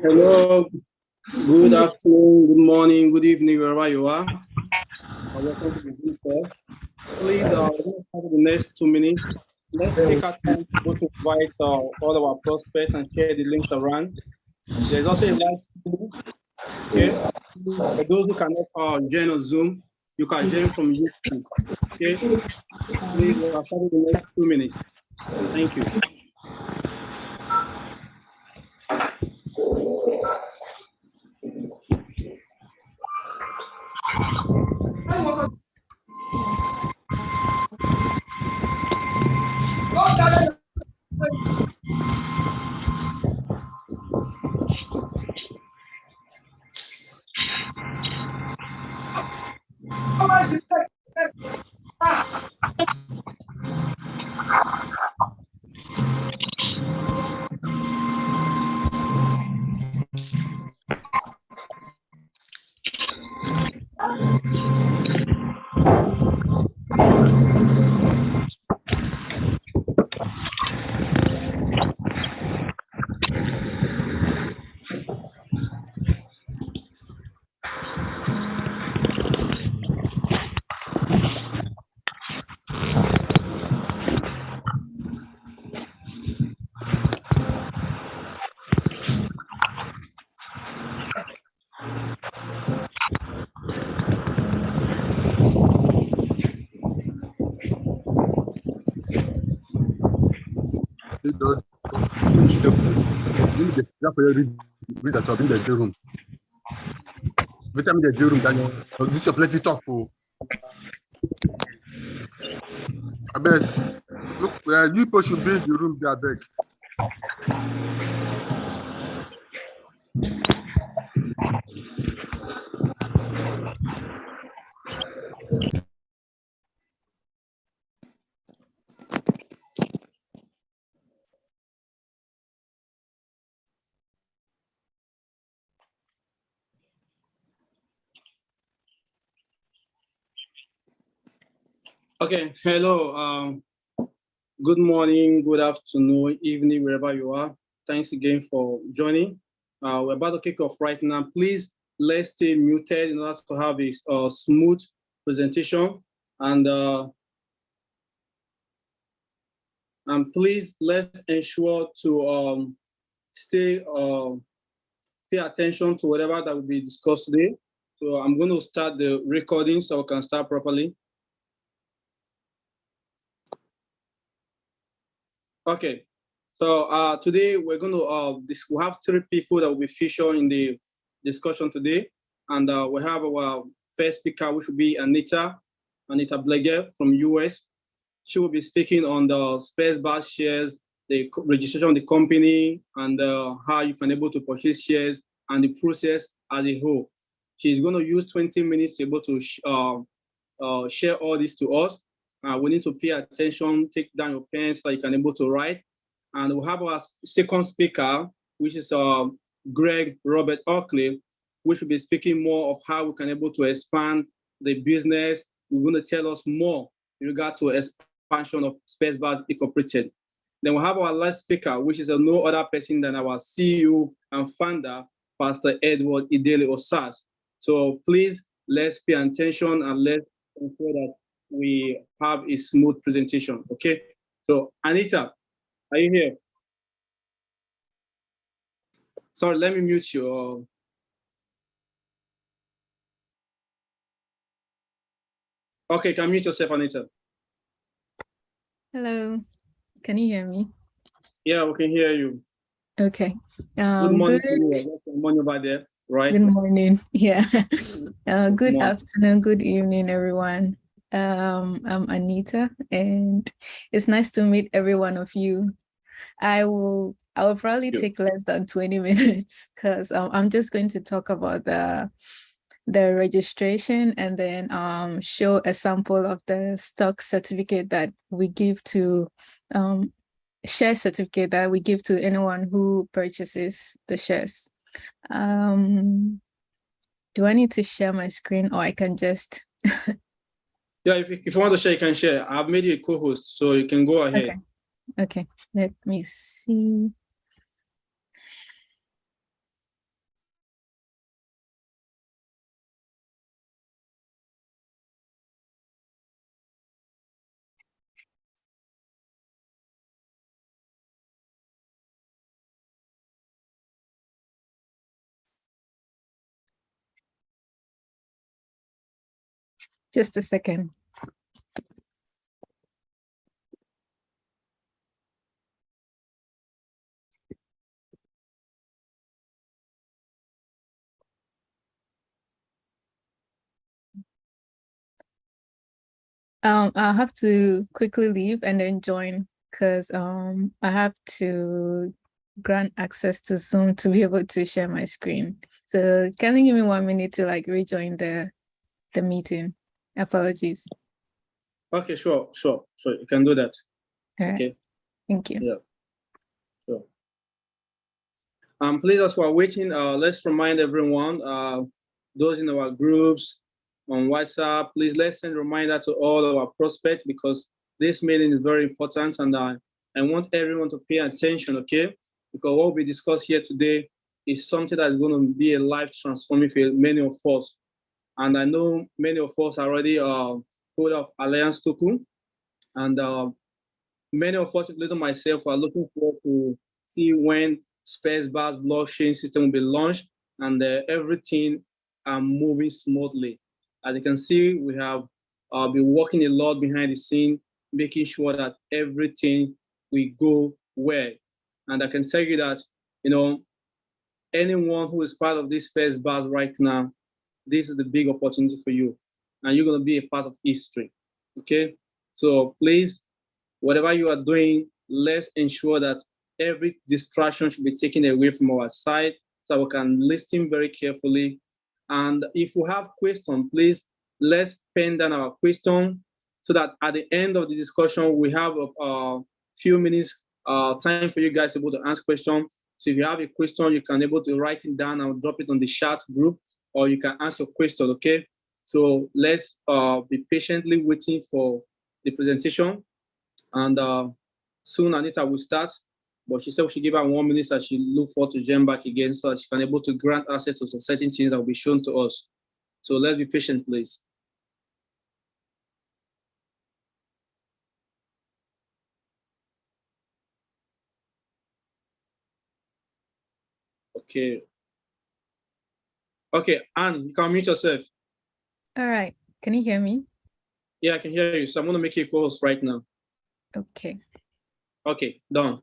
Hello, good afternoon, good morning, good evening, wherever you are. Welcome to the video. Please, we're going to start in the next 2 minutes. Let's take our time to go to invite all of our prospects and share the links around. There's also a live stream here. For those who cannot join on Zoom, you can join from YouTube. Okay, please, we'll start in the next 2 minutes. Thank you. Read that up in the room. Every time in the room, Daniel, this is plenty talk. I bet. Look, you people should be in the room there, beg. Okay, hello. Good morning, good afternoon, evening, wherever you are. Thanks again for joining. We're about to kick off right now. Please, let's stay muted in order to have a smooth presentation. And please, let's ensure to pay attention to whatever that will be discussed today. So I'm going to start the recording so I can start properly. Okay, so today we're going to we have 3 people that will be featured in the discussion today, and we have our first speaker, which will be Anita Bleger from US. She will be speaking on the SPESBAS shares, the registration of the company, and how you can able to purchase shares and the process as a whole. She's going to use 20 minutes to be able to share all this to us. We need to pay attention, take down your pens so you can able to write. And we'll have our second speaker, which is Greg Robert Oakley, which will be speaking more of how we can able to expand the business. We're going to tell us more in regard to expansion of SPESBAS Incorporated. Then we'll have our last speaker, which is no other person than our CEO and founder, Pastor Edward Idele Osas. So please, let's pay attention and let's ensure that we have a smooth presentation, okay? So Anita, are you here? Sorry, let me mute you. Okay, can you mute yourself, Anita? Hello, can you hear me? Yeah, we can hear you. Okay. Good morning to you. Good morning over there, right? Good morning. Yeah. Good afternoon, good evening, everyone. I'm Anita, and it's nice to meet every one of you. I will probably take less than 20 minutes because I'm just going to talk about the registration and then show a sample of the stock certificate that we give to share certificate that we give to anyone who purchases the shares. Do I need to share my screen or I can just yeah, if you want to share, you can share. I've made you a co-host, so you can go ahead. Okay, let me see. Just a second. I'll have to quickly leave and then join because I have to grant access to Zoom to be able to share my screen. So can you give me 1 minute to like rejoin the meeting? Apologies. Okay, sure. You can do that. All right. Okay. Thank you. Yeah. Sure. Please, as we're waiting, let's remind everyone, those in our groups on WhatsApp, please let's send a reminder to all of our prospects because this meeting is very important and I want everyone to pay attention, okay? Because what we discuss here today is something that is going to be a life transforming for many of us. And I know many of us are already hold of Alliance Token, and many of us, including myself, are looking forward to see when SPESBAS blockchain system will be launched and everything are moving smoothly. As you can see, we have been working a lot behind the scene, making sure that everything will go well. And I can tell you that, you know, anyone who is part of this SPESBAS right now, this is the big opportunity for you. And you're going to be a part of history. Okay? So please, whatever you are doing, let's ensure that every distraction should be taken away from our side so we can listen very carefully. And if you have questions, please, let's pen down our question so that at the end of the discussion, we have a few minutes time for you guys to be able to ask questions. So if you have a question, you can able to write it down and drop it on the chat group, or you can answer a question, okay? So let's be patiently waiting for the presentation. And soon Anita will start, but she said we should give her 1 minute as she look forward to join back again so that she can able to grant access to some certain things that will be shown to us. So let's be patient, please. Okay. Okay, Anne, you can mute yourself. All right. Can you hear me? Yeah, I can hear you. So I'm going to make you a co-host right now. Okay. Okay, done.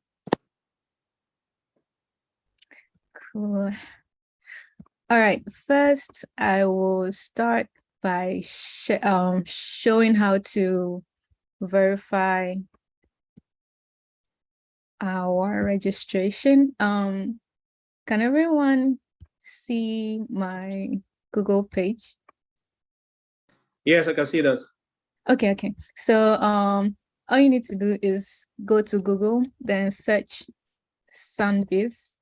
Cool. All right. First, I will start by showing how to verify our registration. Can everyone see my Google page? Yes, I can see that. Okay. So all you need to do is go to Google, then search SunBase.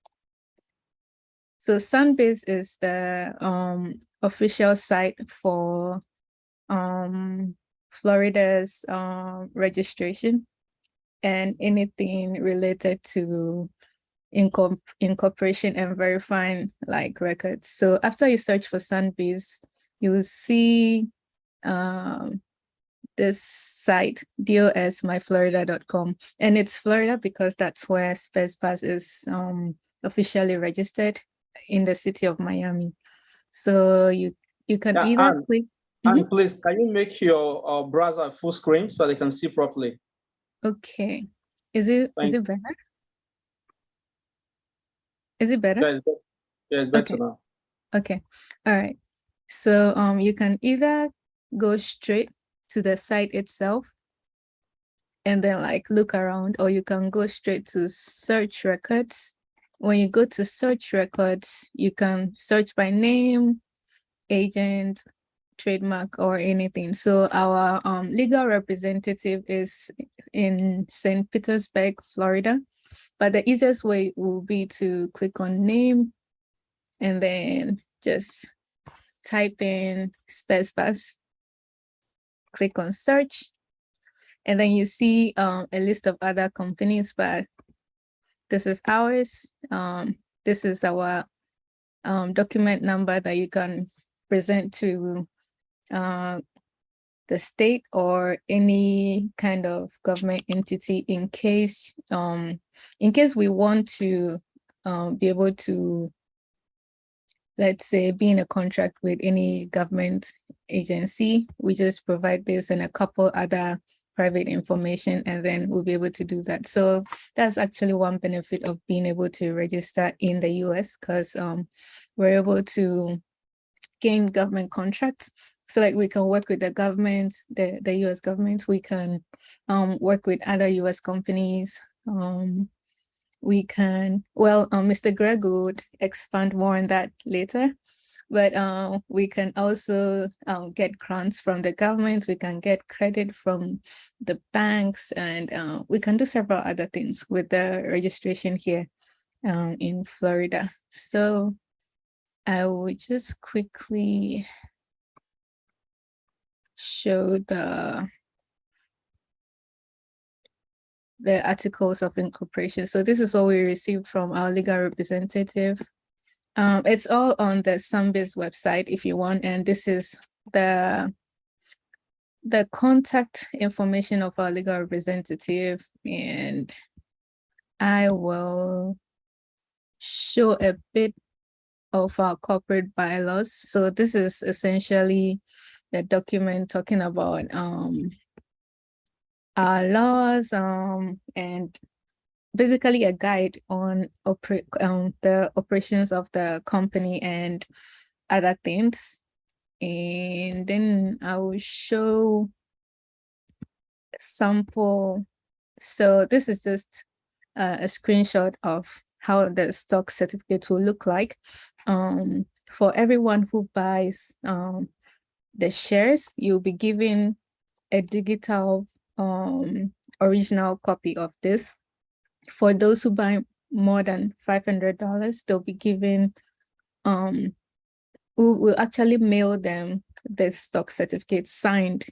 So SunBase is the official site for Florida's registration and anything related to incorporation and verifying like records. So after you search for SunBase, you will see this site, dosmyflorida.com, and it's Florida because that's where SPESBAS is officially registered in the city of Miami. So you can either click. And please, can you make your browser full screen so they can see properly? Okay. Is it better? Is it better? Yeah, it's better now. Okay. All right. So you can either go straight to the site itself and then like look around, or you can go straight to search records. When you go to search records, you can search by name, agent, trademark, or anything. So our legal representative is in St. Petersburg, Florida. But the easiest way will be to click on name and then just type in SPESBAS, click on search, and then you see a list of other companies, but this is ours. This is our document number that you can present to the state or any kind of government entity in case we want to be able to, let's say, be in a contract with any government agency. We just provide this and a couple other private information, and then we'll be able to do that. So that's actually one benefit of being able to register in the US, because we're able to gain government contracts. So like we can work with the government, the US government, we can work with other US companies. We can, Mr. Greg would expand more on that later, but we can also get grants from the government, we can get credit from the banks, and we can do several other things with the registration here in Florida. So I will just quickly show the articles of incorporation. So this is what we received from our legal representative. It's all on the SunBase website if you want, and this is the contact information of our legal representative, and I will show a bit of our corporate bylaws. So this is essentially the document talking about our laws and basically a guide on the operations of the company and other things. And then I will show sample. So this is just a screenshot of how the stock certificate will look like. For everyone who buys the shares, you'll be given a digital original copy of this. For those who buy more than $500, they'll be given we'll actually mail them the stock certificate signed.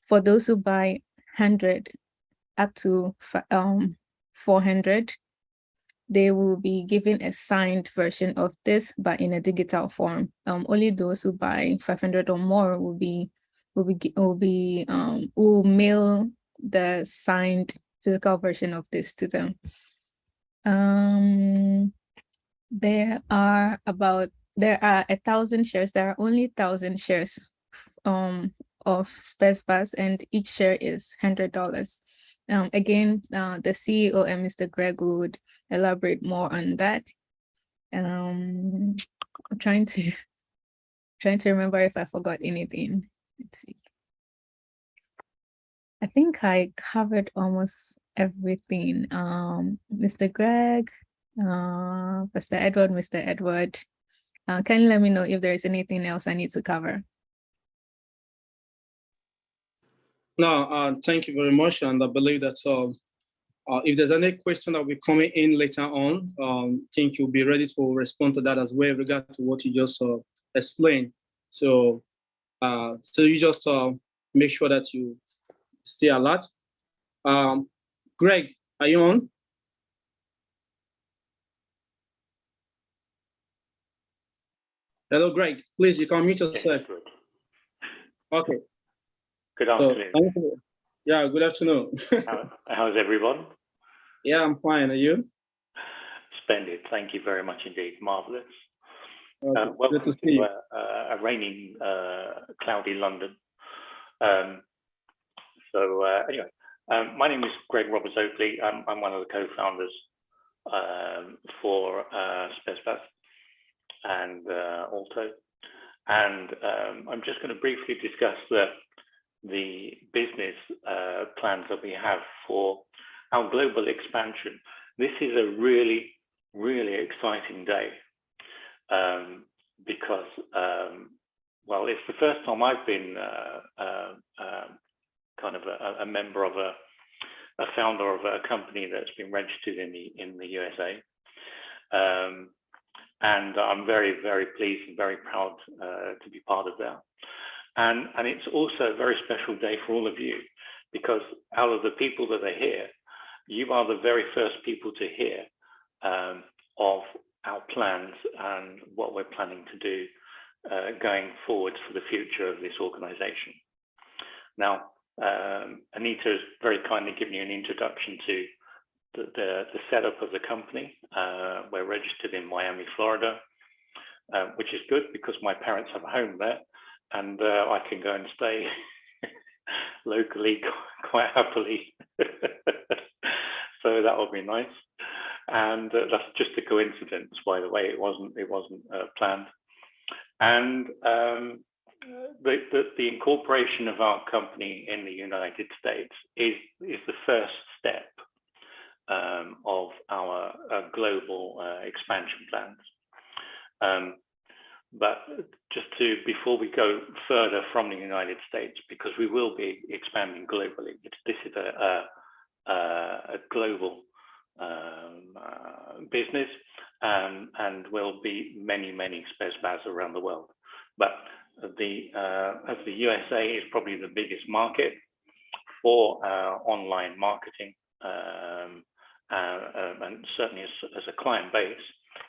For those who buy 100 up to 400, they will be given a signed version of this, but in a digital form. Only those who buy 500 or more will mail the signed physical version of this to them. There are 1,000 shares. There are only 1,000 shares of SPESBAS, and each share is $100. Again, the CEO and Mr. Greg would elaborate more on that. I'm trying to remember if I forgot anything. Let's see. I think I covered almost everything. Mr. Greg, Mr. Edward, can you let me know if there is anything else I need to cover? No, thank you very much. And I believe that if there's any question that will be coming in later on, I think you'll be ready to respond to that as well, with regard to what you just explained. So, so you just make sure that you stay alert. Greg, are you on? Hello, Greg. Please, you can mute yourself. Okay. Good afternoon. So, yeah, good afternoon. How's everyone? Yeah, I'm fine. Are you? Splendid. Thank you very much indeed. Marvelous. Okay. Welcome Good to see you. A rainy, cloudy London. Anyway, my name is Greg Roberts Oakley. I'm one of the co-founders for SPESBAS and Alto. And I'm just going to briefly discuss the business plans that we have for our global expansion. This is a really, really exciting day because, well, it's the first time I've been kind of a member of a founder of a company that's been registered in the USA. And I'm very, very pleased and very proud to be part of that. And it's also a very special day for all of you, because out of the people that are here, you are the very first people to hear of our plans and what we're planning to do going forward for the future of this organization. Now, Anita has very kindly given you an introduction to the setup of the company. We're registered in Miami, Florida, which is good because my parents have a home there, and I can go and stay locally quite happily. So that will be nice. And that's just a coincidence, by the way. It wasn't planned. And the incorporation of our company in the United States is the first step of our global expansion plans. But just before we go further from the United States, because we will be expanding globally, this is a global business, and will be many SPESBAS around the world. But as the USA is probably the biggest market for online marketing, and certainly as a client base,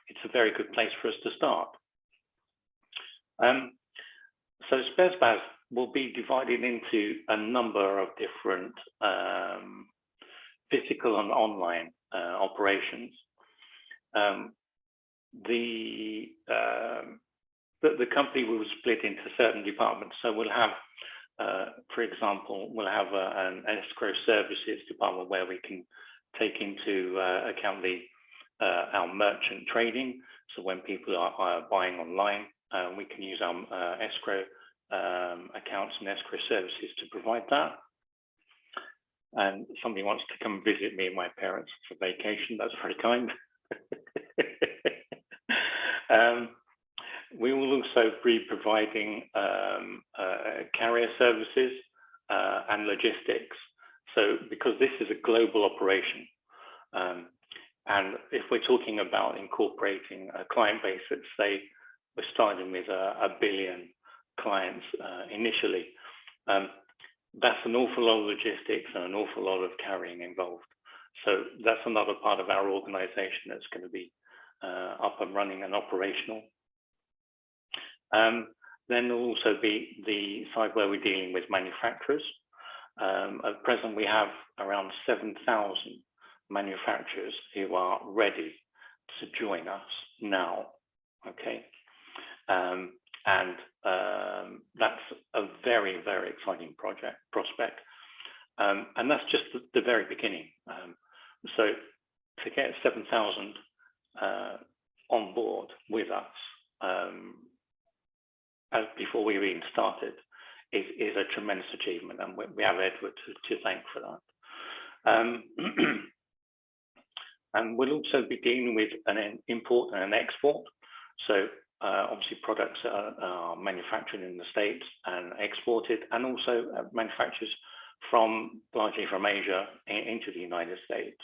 it's a very good place for us to start. So SPESBAS will be divided into a number of different physical and online operations. The company will split into certain departments. So we'll have, for example, we'll have an escrow services department where we can take into account our merchant trading. So when people are buying online, we can use our escrow accounts and escrow services to provide that. And somebody wants to come visit me and my parents for vacation. That's very kind. We will also be providing carrier services and logistics. So because this is a global operation, and if we're talking about incorporating a client base, let's say we're starting with 1 billion clients initially, that's an awful lot of logistics and an awful lot of carrying involved. So that's another part of our organization that's going to be up and running and operational. Then there'll also be the side where we're dealing with manufacturers. At present, we have around 7,000 manufacturers who are ready to join us now. Okay, that's a very, very exciting prospect, and that's just the very beginning. So to get 7,000 on board with us before we even started is a tremendous achievement, and we have Edward to thank for that. And we'll also be dealing with an import and an export. So obviously products are manufactured in the States and exported, and also manufacturers largely from Asia into the United States.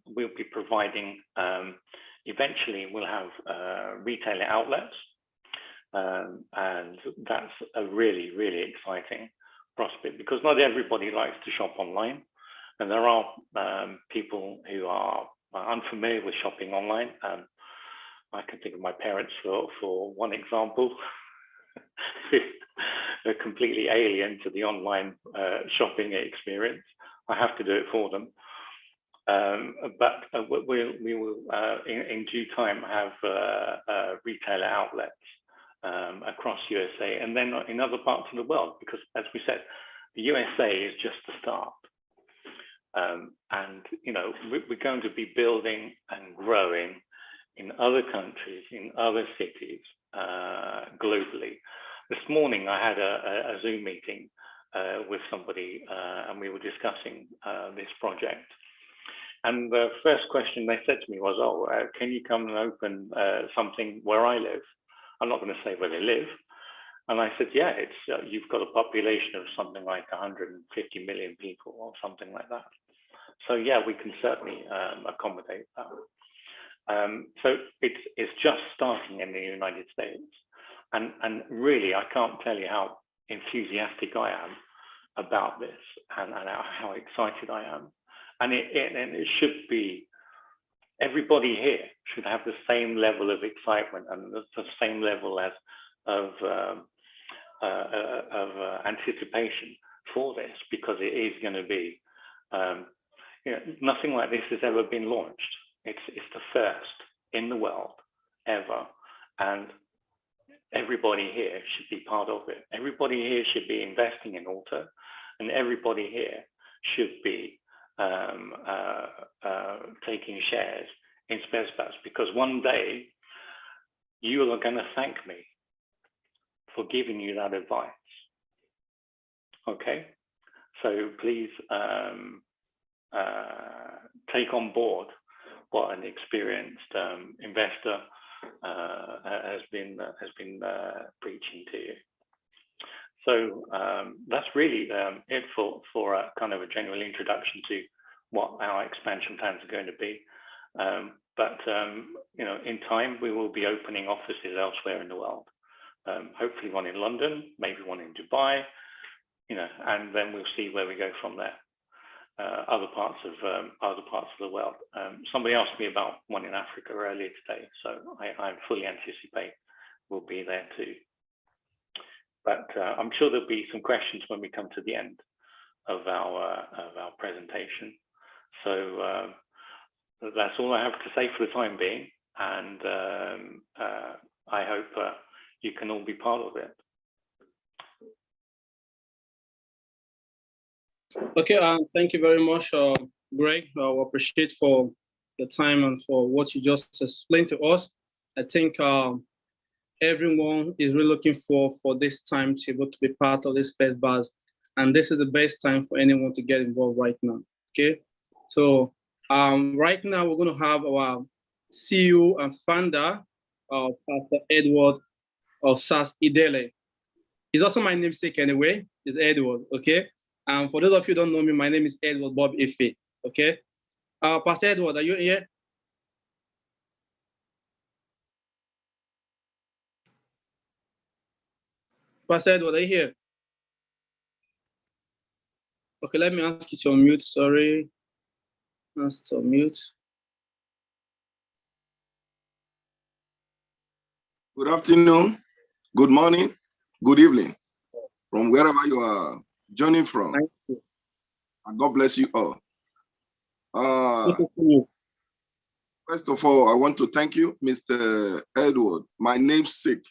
We'll be providing, eventually we'll have retailer outlets, and that's a really, really exciting prospect, because not everybody likes to shop online. And there are people who are unfamiliar with shopping online. I can think of my parents for one example. They're completely alien to the online shopping experience. I have to do it for them. But we will in due time have retailer outlets across USA, and then in other parts of the world, because as we said, the USA is just the start. And you know, we're going to be building and growing in other countries, in other cities, globally. This morning I had a Zoom meeting with somebody, and we were discussing this project. And the first question they said to me was, "Oh, can you come and open something where I live?" I'm not going to say where they live. And I said, "Yeah, it's you've got a population of something like 150 million people or something like that. So yeah, we can certainly accommodate that." So it's just starting in the United States, and really I can't tell you how enthusiastic I am about this, and how excited I am. And it should be, everybody here should have the same level of excitement and the same level of anticipation for this, because it is going to be, you know, nothing like this has ever been launched. It's the first in the world ever, and everybody here should be part of it. Everybody here should be investing in auto, and everybody here should be taking shares in SPESBAS, because one day you are going to thank me for giving you that advice. Okay, so please take on board what an experienced investor has been preaching to you. So that's really it for a kind of a general introduction to what our expansion plans are going to be. But you know, in time we will be opening offices elsewhere in the world. Hopefully one in London, maybe one in Dubai, you know, and then we'll see where we go from there. Other parts of the world. Somebody asked me about one in Africa earlier today, so I fully anticipate we'll be there too. But I'm sure there'll be some questions when we come to the end of our presentation. So that's all I have to say for the time being, and I hope you can all be part of it. Okay, thank you very much, Greg. I appreciate for the time and for what you just explained to us. I think everyone is really looking for this time to be able to be part of this SPESBAS, and this is the best time for anyone to get involved right now. Okay, so right now we're going to have our CEO and founder, Pastor Edward of SAS Idele. He's also my namesake anyway. It's Edward. Okay. For those of you who don't know me, my name is Edward Bob Ife, okay? Pastor Edward, are you here? Pastor Edward, are you here? Okay, let me ask you to unmute, sorry. Ask to unmute. Good afternoon, good morning, good evening, from wherever you are joining from. Thank you. And God bless you all. First of all, I want to thank you, Mr. Edward. My namesake.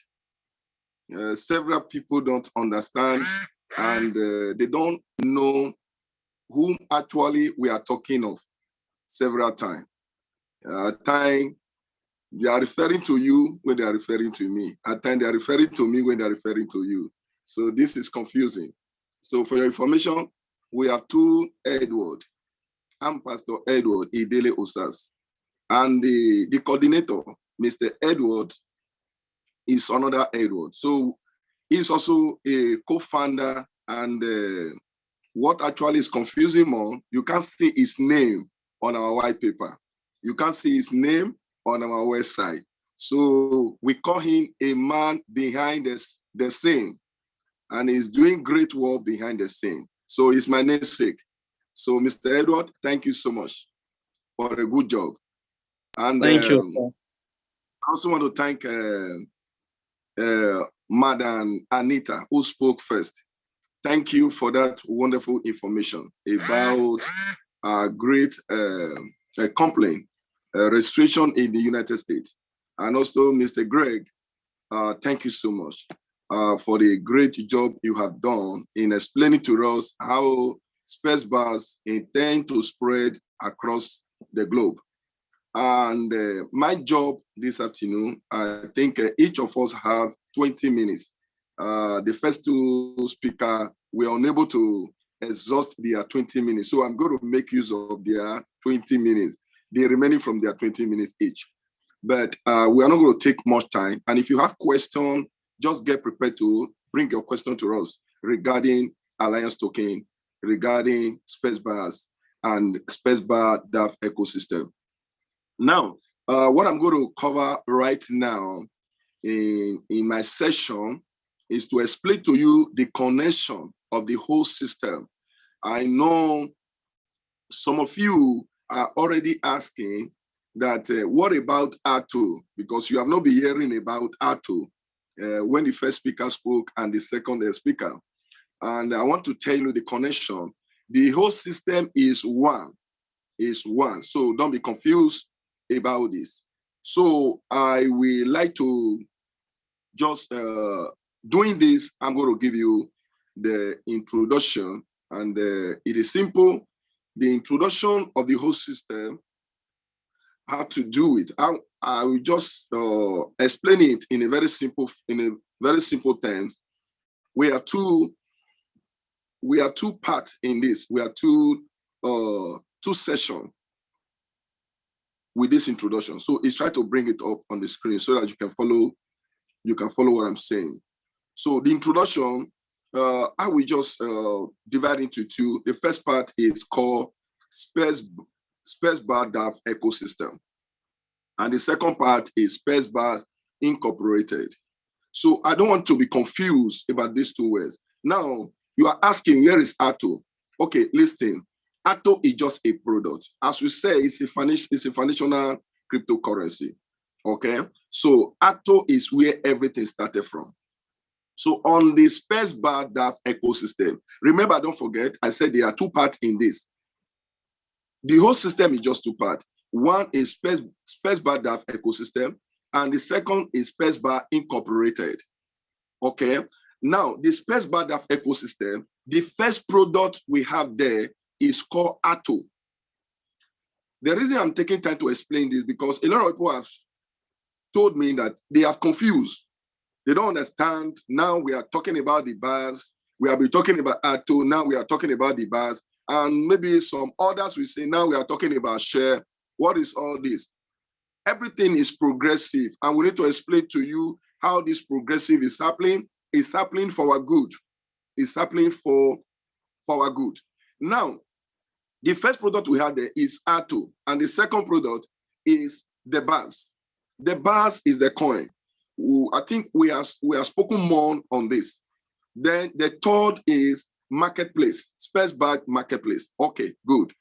Several people don't understand and they don't know whom actually we are talking of several times. At times, they are referring to you when they are referring to me. At times, they are referring to me when they are referring to you. So this is confusing. So for your information, we have two Edward. I'm Pastor Edward Idele Osas. And the coordinator, Mr. Edward, is another Edward. So he's also a co-founder, and what actually is confusing more, you can't see his name on our white paper. You can't see his name on our website. So we call him a man behind the scene, and he's doing great work behind the scene. So it's my namesake. So Mr. Edward, thank you so much for a good job. And thank you. I also want to thank Madam Anita, who spoke first. Thank you for that wonderful information about a great complaint, restriction in the United States. And also, Mr. Greg, thank you so much for the great job you have done in explaining to us how SPESBAS intend to spread across the globe. And my job this afternoon, I think each of us have 20 minutes. The first two speakers were unable to exhaust their 20 minutes. So I'm going to make use of their 20 minutes, the remaining from their 20 minutes each. But we are not going to take much time. And if you have questions, just get prepared to bring your question to us regarding Alliance Token, regarding SPESBAS and SPESBAS DAF ecosystem. Now, what I'm going to cover right now in my session is to explain to you the connection of the whole system. I know some of you are already asking that what about ATO? Because you have not been hearing about ATO when the first speaker spoke and the second speaker. And I want to tell you the connection. The whole system is one. So don't be confused about this. So I will like to just doing this, I'm going to give you the introduction, and it is simple. The introduction of the whole system, how to do it. I will just explain it in a very simple terms. We are two parts in this. We are two sessions with this introduction. So it's try to bring it up on the screen so that you can follow what I'm saying. So the introduction, I will just divide into two. The first part is called SPESBAS DAF ecosystem. And the second part is SPESBAS Incorporated. So I don't want to be confused about these two words. Now, you are asking, where is ATO? Okay, listen. ATO is just a product. As we say, it's a foundational cryptocurrency. Okay, so ATO is where everything started from. So on the SPESBAS DAF ecosystem, remember, don't forget, I said there are two parts in this. The whole system is just two parts. One is SPESBAS DAF ecosystem, and the second is SPESBAS Incorporated. Okay, now the SPESBAS DAF ecosystem, the first product we have there is called ATO. The reason I'm taking time to explain this because a lot of people have told me that they are confused. They don't understand. Now we are talking about the bars. We have been talking about ATO. Now we are talking about the bars. And maybe some others will say, now we are talking about share. What is all this? Everything is progressive. And we need to explain to you how this progressive is happening. It's happening for our good. It's happening for our good. Now, the first product we had there is ATO. And the second product is the bars. The bars is the coin. I think we have spoken more on this. Then the third is marketplace, SPESBAS marketplace. Okay, good.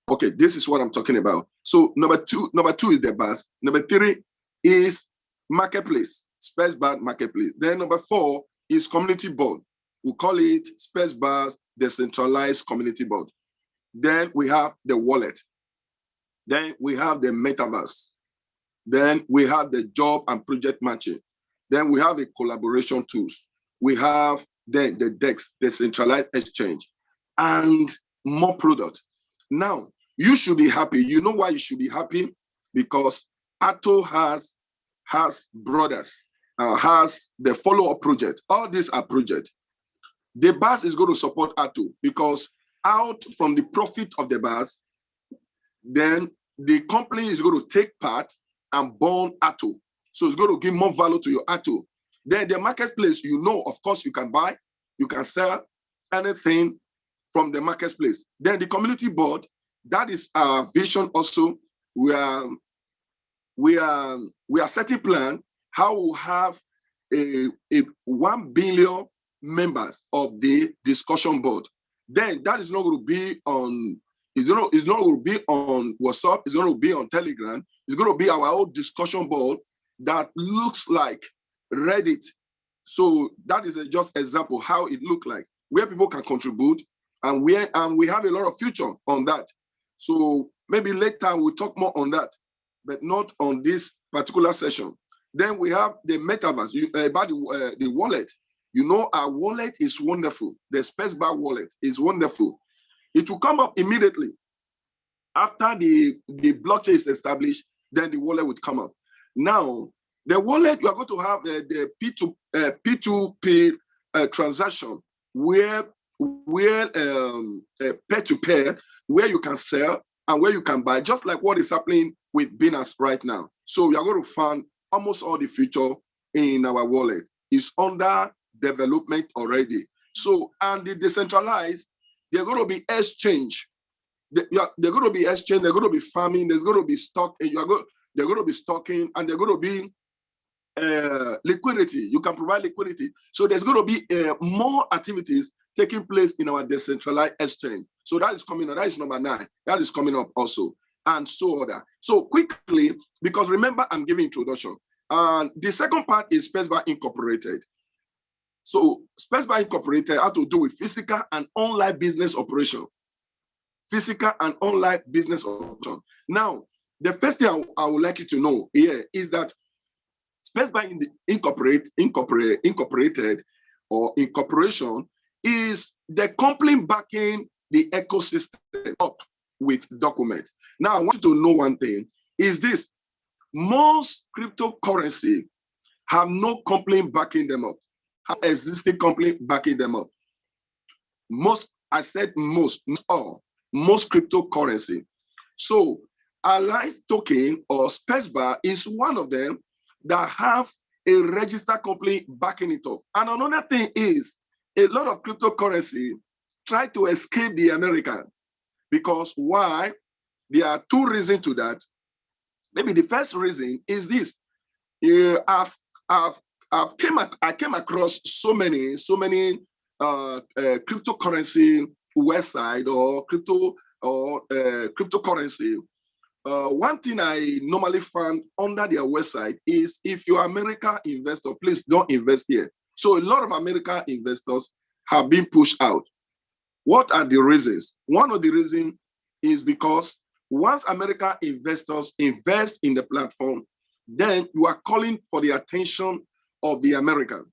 Okay, this is what I'm talking about. So number two is the bars. Number three is marketplace, SPESBAS marketplace. Then number four is community board. We call it SPESBAS decentralized community board. Then we have the wallet. Then we have the metaverse. Then we have the job and project matching. Then we have a collaboration tools. We have then the DEX, decentralized exchange, and more product. Now, you should be happy. You know why you should be happy? Because ATO has brothers, has the follow-up project. All these are projects. The BAS is going to support ATO because out from the profit of the BAS, then the company is going to take part and bond ATO. So it's going to give more value to your ATO. Then the marketplace, you know, of course, you can buy, you can sell anything from the marketplace. Then the community board, that is our vision also. We are setting plan how we'll have a 1 billion members of the discussion board. Then that is not going to be on, it's not going to be on WhatsApp, it's going to be on Telegram, it's going to be our own discussion board that looks like Reddit. So that is just example how it look like, where people can contribute, and we have a lot of future on that. So maybe later we'll talk more on that, but not on this particular session. Then we have the metaverse, about the wallet. You know, our wallet is wonderful. The SPESBAS wallet is wonderful. It will come up immediately. After the blockchain is established, then the wallet would come up. Now, the wallet, you are going to have the P2P transaction where peer-to-peer, where you can sell and where you can buy, just like what is happening with Binance right now. So we are going to find almost all the future in our wallet. It's under development already. So, and the decentralized, they're going to be exchange. They're going to be exchange, they're going to be farming, there's going to be stock, and they're going to be stocking, and they're going to be liquidity. You can provide liquidity. So there's going to be more activities taking place in our decentralized exchange. So that is coming up. That is number 9. That is coming up also, and so on. So quickly, because remember, I'm giving introduction. And the second part is SPESBAS Incorporated. So SPESBAS Incorporated has to do with physical and online business operation. Physical and online business operation. Now, the first thing I would like you to know here is that SPESBAS Incorporated or incorporation is the company backing the ecosystem up with documents. Now, I want you to know one thing, is this: most cryptocurrency have no company backing them up, have existing company backing them up. Most, I said most, not all, most cryptocurrency. So Ally token or SPESBAS is one of them that have a registered company backing it up. And another thing is, a lot of cryptocurrency try to escape the American. Because why? There are 2 reasons to that. Maybe the first reason is this: I came across so many cryptocurrency website or cryptocurrency. One thing I normally find under their website is, if you're an American investor, please don't invest here. So a lot of American investors have been pushed out. What are the reasons? One of the reasons is because once American investors invest in the platform, then you are calling for the attention of the American.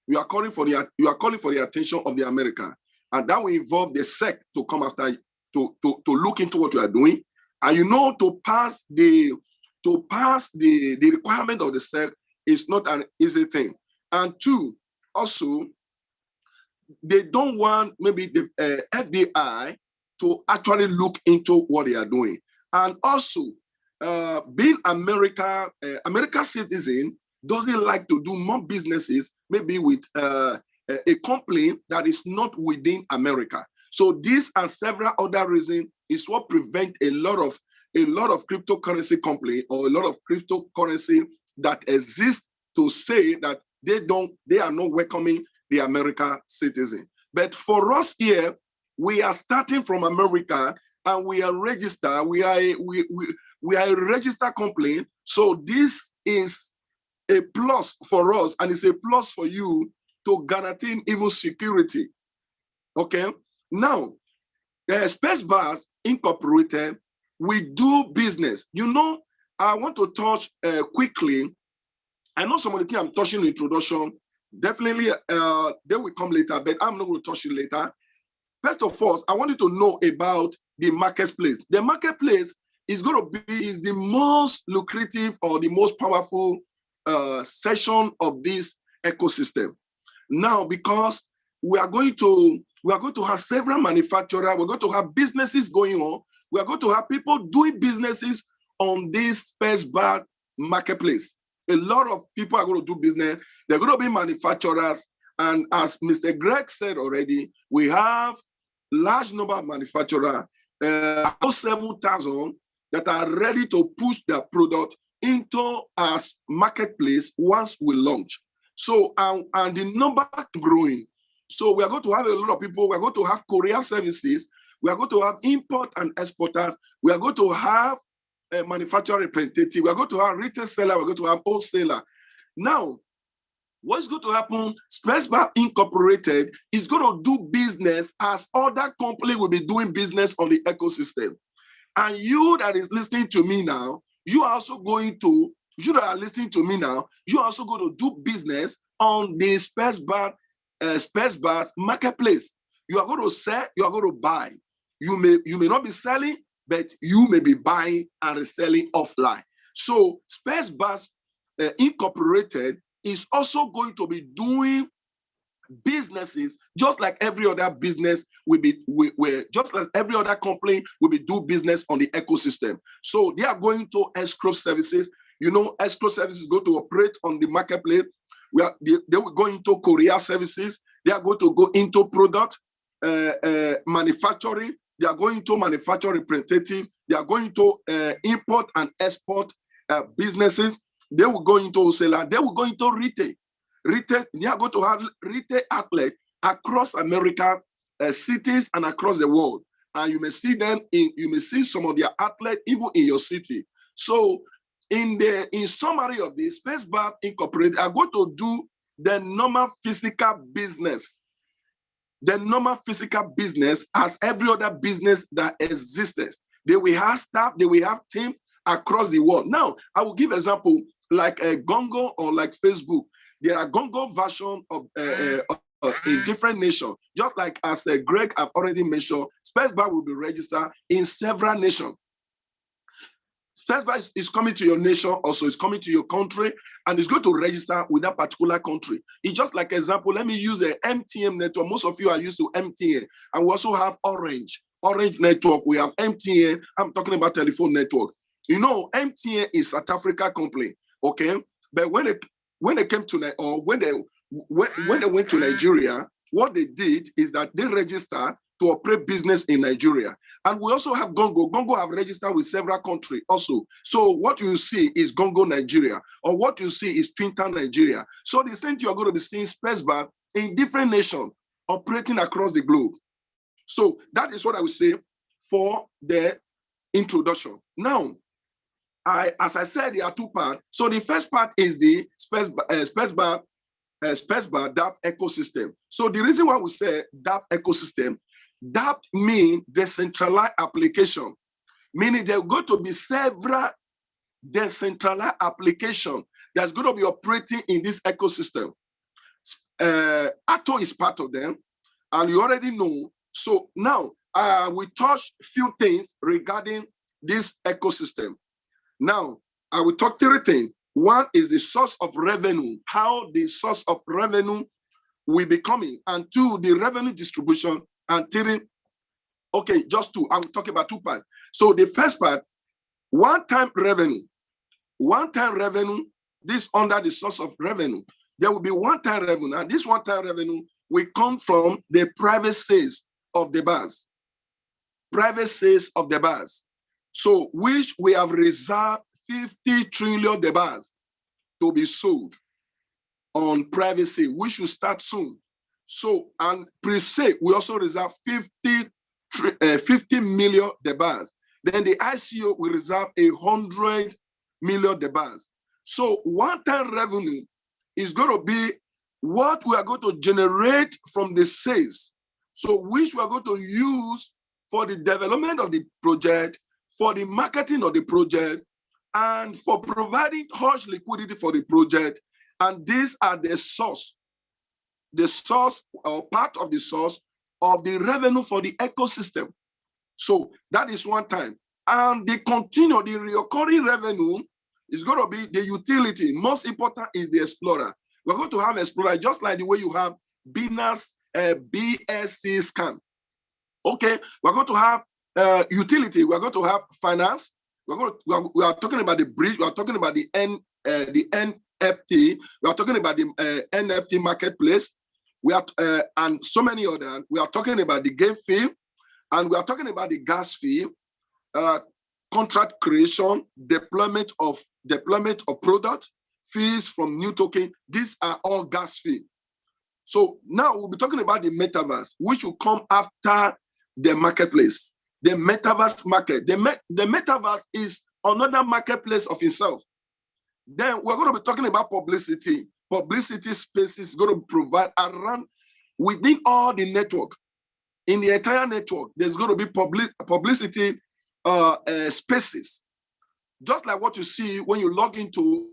You are calling for the attention of the American, and that will involve the SEC to come after, to look into what you are doing. And you know, to pass the requirement of the SEC is not an easy thing. And 2, also, they don't want maybe the FBI to actually look into what they are doing. And also, being American citizen doesn't like to do more businesses maybe with a company that is not within America. So these and several other reasons is what prevent a lot of cryptocurrency company or a lot of cryptocurrency that exist to say that they are not welcoming the American citizen. But for us here, we are starting from America and we are registered. We are a registered company. So this is a plus for us, and it's a plus for you to guarantee even security. Okay. Now, the SPESBAS Incorporated, we do business. You know, I want to touch quickly. I know some of the things I'm touching in introduction. Definitely, they will come later, but I'm not going to touch it later. First of all, I want you to know about the marketplace. The marketplace is going to be the most lucrative or the most powerful section of this ecosystem. Now, because we are going to have several manufacturers, we're going to have businesses going on, we are going to have people doing businesses on this SPESBAS marketplace. A lot of people are going to do business. They're going to be manufacturers. And as Mr. Greg said already, we have large number of manufacturers, about 7,000 that are ready to push their product into our marketplace once we launch. So, and the number growing. So we are going to have a lot of people. We are going to have courier services. We are going to have import and exporters. We are going to have a manufacturer representative. We are going to have retail seller. We're going to have wholesaler. Now, what's going to happen? SPESBAS Incorporated is going to do business as other companies will be doing business on the ecosystem. And you that is listening to me now, you are also going to, you that are listening to me now, you are also going to do business on the SPESBAS marketplace. You are going to sell, you are going to buy. You may not be selling, but you may be buying and reselling offline. So SPESBAS Incorporated is also going to be doing businesses just like every other business just like every other company will be do business on the ecosystem. So they are going to escrow services. You know, escrow services go to operate on the marketplace. They will go into courier services. They are going to go into product manufacturing. They are going to manufacturing representative. They are going to import and export businesses. They will go into wholesaler. They will go into retail. Retail. They are going to have retail outlet across America, cities and across the world. And you may see them you may see some of their outlets even in your city. So in summary of this, SPESBAS Incorporated are going to do the normal physical business. The normal physical business as every other business that exists. They will have staff, they will have teams across the world. Now, I will give example like a Gongo or like Facebook. There are Gongo version of in different nations. Just like as Greg have already mentioned, SPESBAS will be registered in several nations. SPESBAS is coming to your nation, also it's coming to your country, and it's going to register with that particular country. It's just like example, let me use a MTN network. Most of you are used to MTN, and we also have Orange network. We have MTN. I'm talking about telephone network. You know, MTN is South Africa company, okay? But when they came to when they went to Nigeria, what they did is that they registered to operate business in Nigeria. And we also have Gongo. Gongo have registered with several countries also. So what you see is Gongo Nigeria, or what you see is Twintown Nigeria. So the same thing you're going to be seeing SPESBAS in different nations operating across the globe. So that is what I would say for the introduction. Now, as I said, there are two parts. So the first part is the SPESBAS DApp ecosystem. So the reason why we say DApp ecosystem, DApp means decentralized application, meaning there are going to be several decentralized applications that's going to be operating in this ecosystem. Atto is part of them, and you already know. So now we touch a few things regarding this ecosystem. Now I will talk 3 things. One is the source of revenue, how the source of revenue will be coming, and 2, the revenue distribution, and 3, okay, just 2. I will talk about 2 parts. So the first part, one-time revenue. One-time revenue, this under the source of revenue. There will be one-time revenue, and this one-time revenue will come from the private sales of the bars. Private sales of the bars. So which we have reserved 50 trillion bars to be sold on private sale, which will start soon. So, and pre-sale, we also reserve 50 million bars. Then the ICO will reserve 100 million bars. So one-time revenue is going to be what we are going to generate from the sales. So which we are going to use for the development of the project, for the marketing of the project, and for providing huge liquidity for the project. And these are the source or part of the source of the revenue for the ecosystem. So that is one time. And the recurring revenue is going to be the utility. Most important is the explorer. We're going to have explorer just like the way you have Binance BSC scan. Okay, we're going to have utility. We're going to have finance. We are talking about the bridge. We are talking about the NFT. We are talking about the NFT marketplace. We are and so many others. We are talking about the game fee, and we are talking about the gas fee, contract creation, deployment of product, fees from new token. These are all gas fee. So now we'll be talking about the metaverse, which will come after the marketplace, the metaverse market. The metaverse is another marketplace of itself. Then we're going to be talking about publicity. Publicity space is going to provide around within all the network. In the entire network, there's going to be publicity spaces. Just like what you see when you log into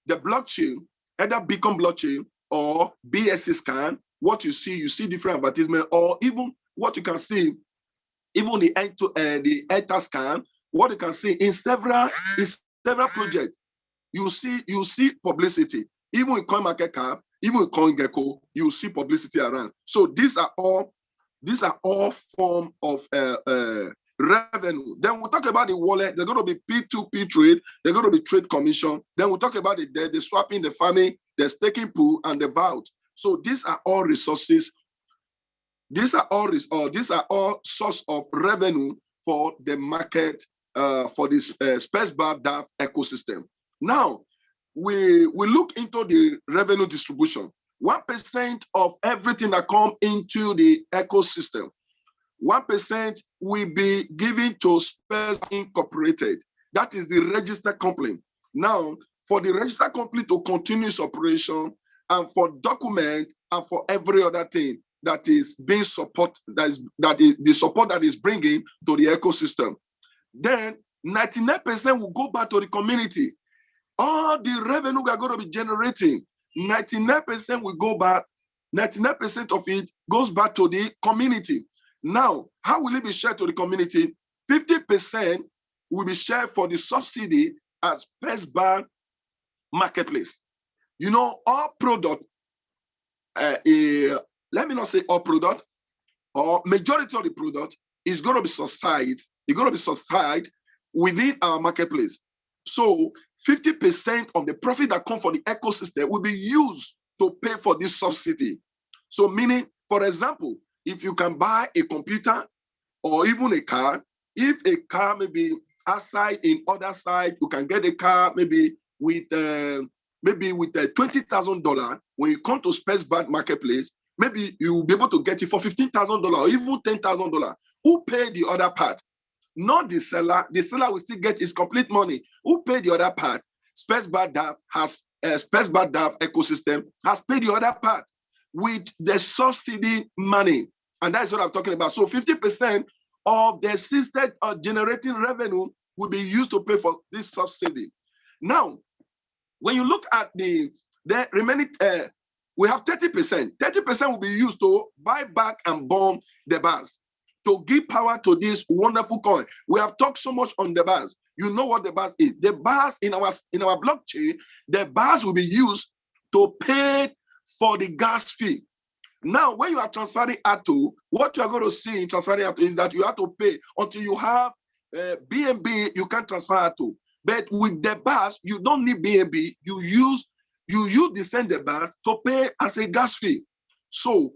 the blockchain, either Beacon blockchain or BSC scan, what you see different advertisement, or even what you can see, even the Enter scan, what you can see in several projects, you see publicity. Even with CoinMarketCap, even with CoinGecko, you see publicity around. So these are all form of revenue. Then we'll talk about the wallet. They're going to be P2P trade. They're going to be trade commission. Then we'll talk about the swapping, the farming, the staking pool, and the vault. So these are all resources. These are all source of revenue for the market, for this SPESBAS DAF ecosystem. Now, we look into the revenue distribution. 1% of everything that comes into the ecosystem, 1% will be given to SPESBAS Incorporated. That is the registered company. Now, for the registered company to continue its operation, and for document, and for every other thing that is being support, that is the support that is bringing to the ecosystem, then 99% will go back to the community. All the revenue we are going to be generating, 99% will go back, 99% of it goes back to the community. Now, how will it be shared to the community? 50% will be shared for the subsidy as SPESBAS marketplace. You know, all product, let me not say all product, or majority of the product is going to be subsidized. It's going to be subsidized within our marketplace. So 50% of the profit that comes for the ecosystem will be used to pay for this subsidy. So meaning, for example, if you can buy a computer or even a car, if a car may be outside in other side, you can get a car maybe with $20,000. When you come to SPESBAS marketplace, maybe you will be able to get it for $15,000 or even $10,000. Who paid the other part? Not the seller. The seller will still get his complete money. Who paid the other part? SPESBAS DAF has SPESBAS DAF ecosystem has paid the other part with the subsidy money, and that's what I'm talking about. So 50% of the assisted generating revenue will be used to pay for this subsidy. Now, when you look at the remaining, we have 30%. 30% will be used to buy back and burn the bars, to give power to this wonderful coin. We have talked so much on the bars. You know what the bars is. The bars in our blockchain, the bars will be used to pay for the gas fee. Now, when you are transferring ATO, what you are going to see in transferring ATO is that you have to pay until you have BNB. You can transfer ATO, but with the bars, you don't need BNB. You use the sender bars to pay as a gas fee. So,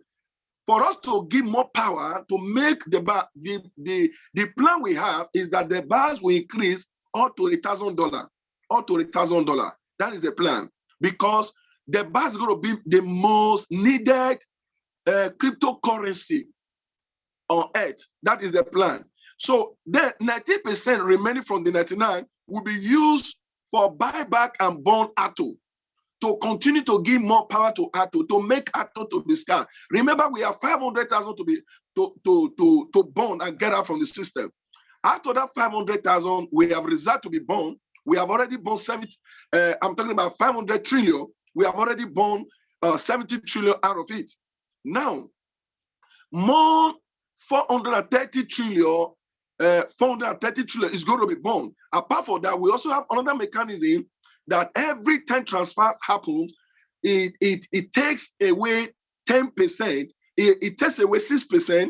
for us to give more power to make the bar, the plan we have is that the bars will increase up to $1,000, up to $1,000. That is the plan, because the bars is going to be the most needed cryptocurrency on earth. That is the plan. So the 90% remaining from the 99 will be used for buyback and burn ATO, to continue to give more power to ATO, to make ATO to be scanned. Remember, we have 500,000 to burn and get out from the system. After that 500,000, we have reserved to be burned We have already bought 70, I'm talking about 500 trillion. We have already bought 70 trillion out of it. Now, more 430 trillion, 430 trillion is going to be born. Apart from that, we also have another mechanism that every time transfer happens, it takes away 10%, it takes away 6%,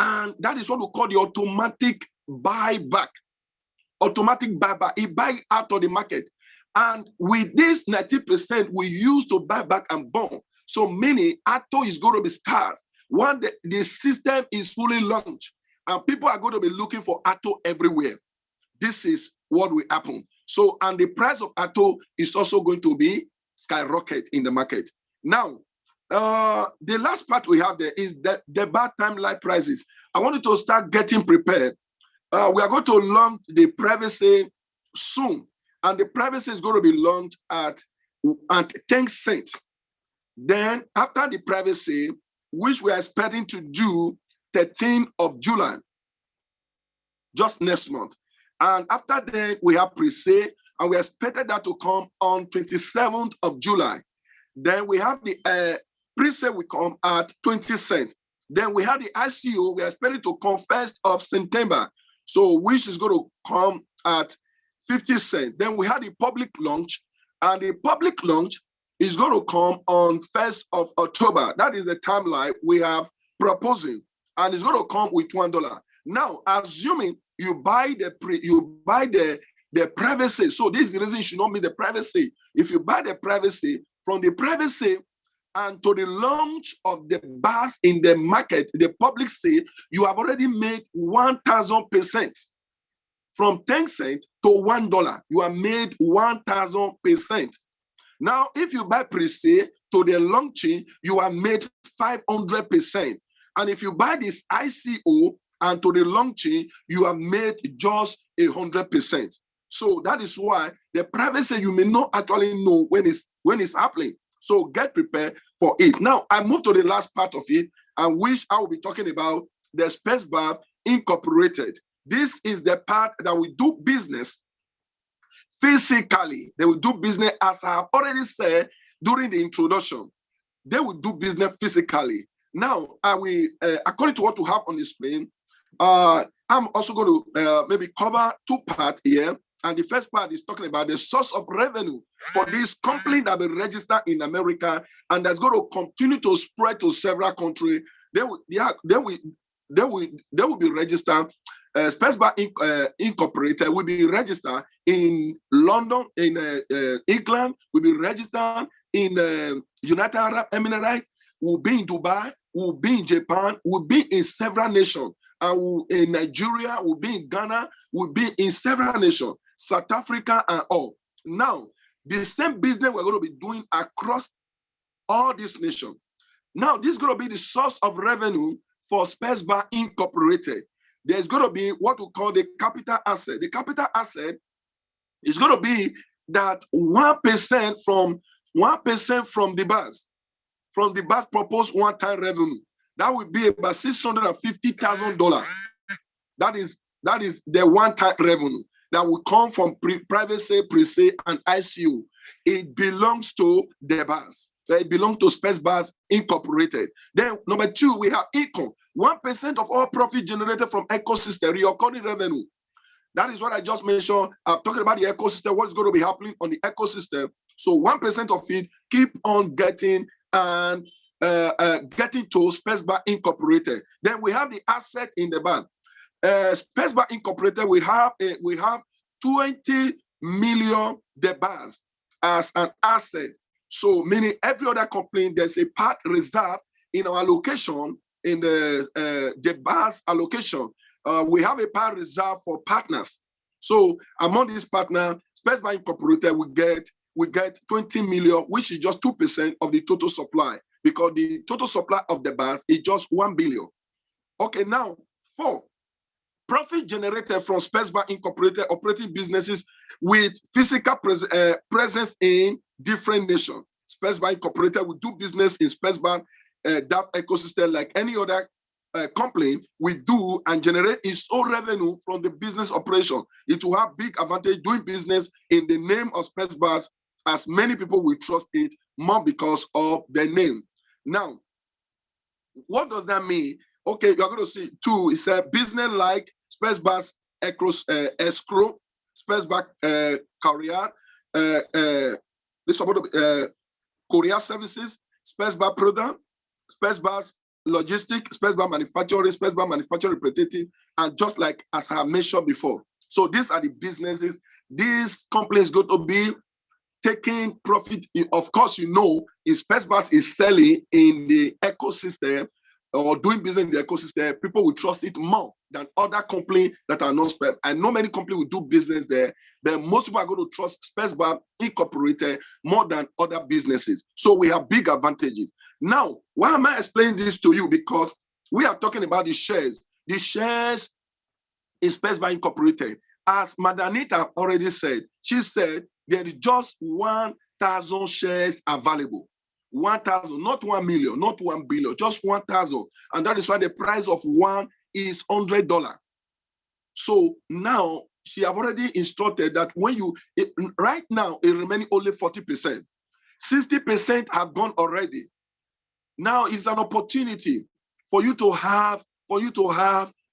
and that is what we call the automatic buyback. Automatic buyback, it buy out of the market. And with this 90% we use to buy back and bond. So meaning ATO is going to be scarce. One, the system is fully launched and people are going to be looking for ATO everywhere. This is what will happen. So, and the price of ATO is also going to be skyrocket in the market. Now, the last part we have there is the bad timeline prices. I want you to start getting prepared. We are going to launch the privacy soon, and the privacy is going to be launched at 10 cents. Then after the privacy, which we are expecting to do 13th of July, just next month. And after that, we have pre-sale, and we expected that to come on 27th of July. Then we have the pre-sale will come at 20 cents. Then we have the ICO, we are expecting to come 1st of September. So which is going to come at 50 cents. Then we have the public launch, and the public launch is going to come on 1st of October. That is the timeline we have proposing, and it's going to come with $1. Now, assuming you buy the privacy, so this is the reason you should not miss the privacy. If you buy the privacy, from the privacy and to the launch of the BAS in the market, the public sale, you have already made 1,000%. From 10 cents to $1, you have made 1,000%. Now, if you buy pre-sale to the launching, you have made 500%. And if you buy this ICO and to the launching, you have made just 100%. So that is why the privacy you may not actually know when it's happening. So get prepared for it. Now, I move to the last part of it, and which I will be talking about the SPESBAS Incorporated. This is the part that we do business physically. They will do business, as I have already said during the introduction. They will do business physically. Now, I will, according to what we have on the screen, I'm also going to maybe cover two parts here. And the first part is talking about the source of revenue for this company that will register in America and that's going to continue to spread to several countries. They will be registered. SPESBAS Incorporated will be registered in London, in England, will be registered in United Arab Emirates, will be in Dubai, will be in Japan, will be in several nations. In Nigeria, will be in Ghana, will be in several nations, South Africa and all. Now, the same business we're going to be doing across all these nations. Now, this is going to be the source of revenue for SPESBAS Incorporated. There's going to be what we call the capital asset. The capital asset is going to be that 1% from the BAS proposed one-time revenue. That would be about $650,000. That is the one-time revenue that will come from privacy, pre-sale, and ICO. It belongs to the BAS. It belongs to SPESBAS Incorporated. Then number two, we have income. 1% of all profit generated from ecosystem, recurring revenue. That is what I just mentioned. I'm talking about the ecosystem, what's going to be happening on the ecosystem. So 1% of it keep on getting and getting to SPESBAS Incorporated. Then we have the asset in the bank. SPESBAS Incorporated, we have 20 million BAS as an asset. So meaning every other company, there's a part reserved in our allocation, in the BAS allocation. We have a part reserved for partners. So among these partners, SPESBAS Incorporated we get 20 million, which is just 2% of the total supply, because the total supply of the BAS is just 1 billion. Okay, now, 4, profit generated from SPESBAS Incorporated operating businesses with physical presence in different nations. SPESBAS Incorporated will do business in SPESBAS that ecosystem like any other company will do and generate its own revenue from the business operation. It will have big advantage doing business in the name of SPESBAS, as many people will trust it more because of the name. Now, what does that mean? Okay, you're going to see two. It's a business like SPESBAS escrow, SPESBAS career, this about courier services, SPESBAS product, SPESBAS logistic, SPESBAS manufacturing, SPESBAS manufacturing representative, and just like as I mentioned before. So these are the businesses. This company is going to be taking profit. Of course, you know, if SPESBAS is selling in the ecosystem or doing business in the ecosystem, people will trust it more than other companies that are not SPESBAS. I know many companies will do business there, but most people are going to trust SPESBAS Incorporated more than other businesses. So we have big advantages. Now, why am I explaining this to you? Because we are talking about the shares. The shares in SPESBAS Incorporated. As Madanita already said, she said there is just 1,000 shares available. 1,000, not 1 million, not 1 billion, just 1,000. And that is why the price of one is $100. So now she have already instructed that when you, right now, it remaining only 40%. 60% have gone already. Now it's an opportunity for you to have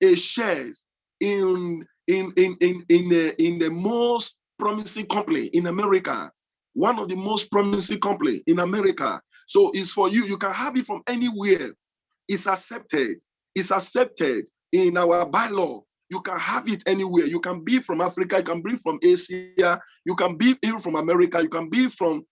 a shares in the most promising company in America, one of the most promising company in America. So it's for you. You can have it from anywhere. It's accepted. It's accepted in our bylaw. You can have it anywhere. You can be from Africa. You can be from Asia. You can be even from America. You can be from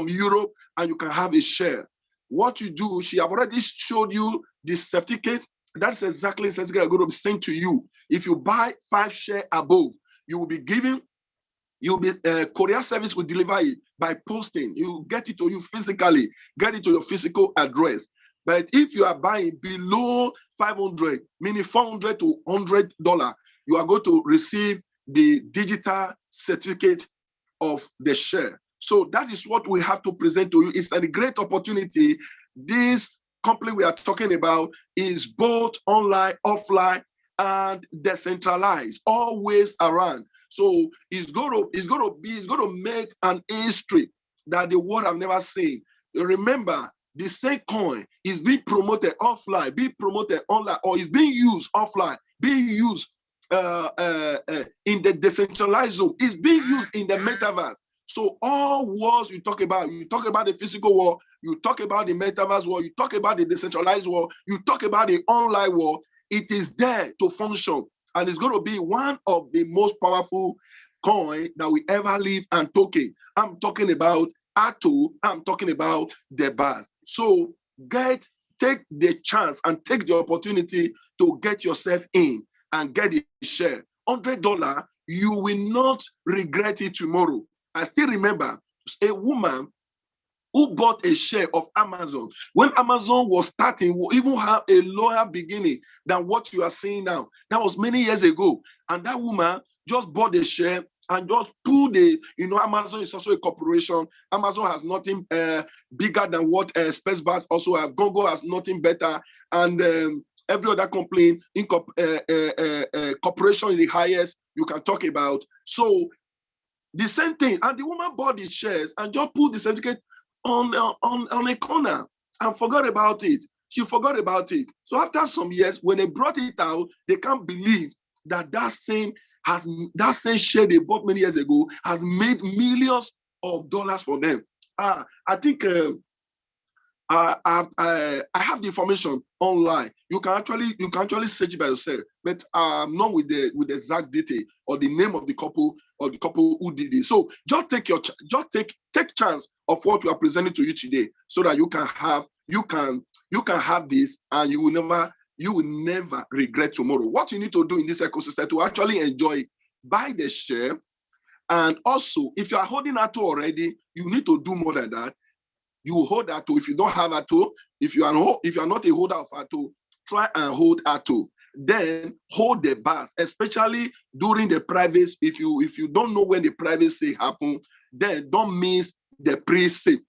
Europe, and you can have a share. What you do, she have already showed you the certificate. That's exactly the certificate I'm going to be sent to you. If you buy 5 shares above, you will be given, courier service will deliver it by posting. You get it to you physically, get it to your physical address. But if you are buying below 500, meaning $400 to $100, you are going to receive the digital certificate of the share. So that is what we have to present to you. It's a great opportunity. This company we are talking about is both online, offline, and decentralized, always around. So it's going to make an history that the world have never seen. Remember, the same coin is being promoted offline, being promoted online, or is being used offline, being used in the decentralized zone, is being used in the metaverse. So all wars you talk about the physical war, you talk about the metaverse war, you talk about the decentralized war, you talk about the online war, it is there to function. And it's going to be one of the most powerful coin that we ever live and token. I'm talking about ATO, I'm talking about the bars. So take the chance and take the opportunity to get yourself in and get a share. $100, you will not regret it tomorrow. I still remember a woman who bought a share of Amazon. When Amazon was starting, we even have a lower beginning than what you are seeing now. That was many years ago. And that woman just bought a share and just pulled Amazon is also a corporation. Amazon has nothing bigger than what SPESBAS also have. Gongo has nothing better. And every other company, corporation is the highest you can talk about. So the same thing. And the woman bought the shares and just put the certificate on a corner and forgot about it. She forgot about it. So after some years, when they brought it out, they can't believe that same share they bought many years ago has made millions of dollars for them. I think I have the information online. You can actually search it by yourself, but not with the exact detail or the name of the couple who did it. So just take chance of what we are presenting to you today, so that you can have this, and you will never regret tomorrow. What you need to do in this ecosystem to actually enjoy it, buy the share, and also if you are holding ATO already, you need to do more than that. You hold ATO. If you don't have ATO, if you are not a holder of ATO, try and hold ATO. Then hold the bars, especially during the private. If you don't know when the private sale happen, then don't miss the pre-sale.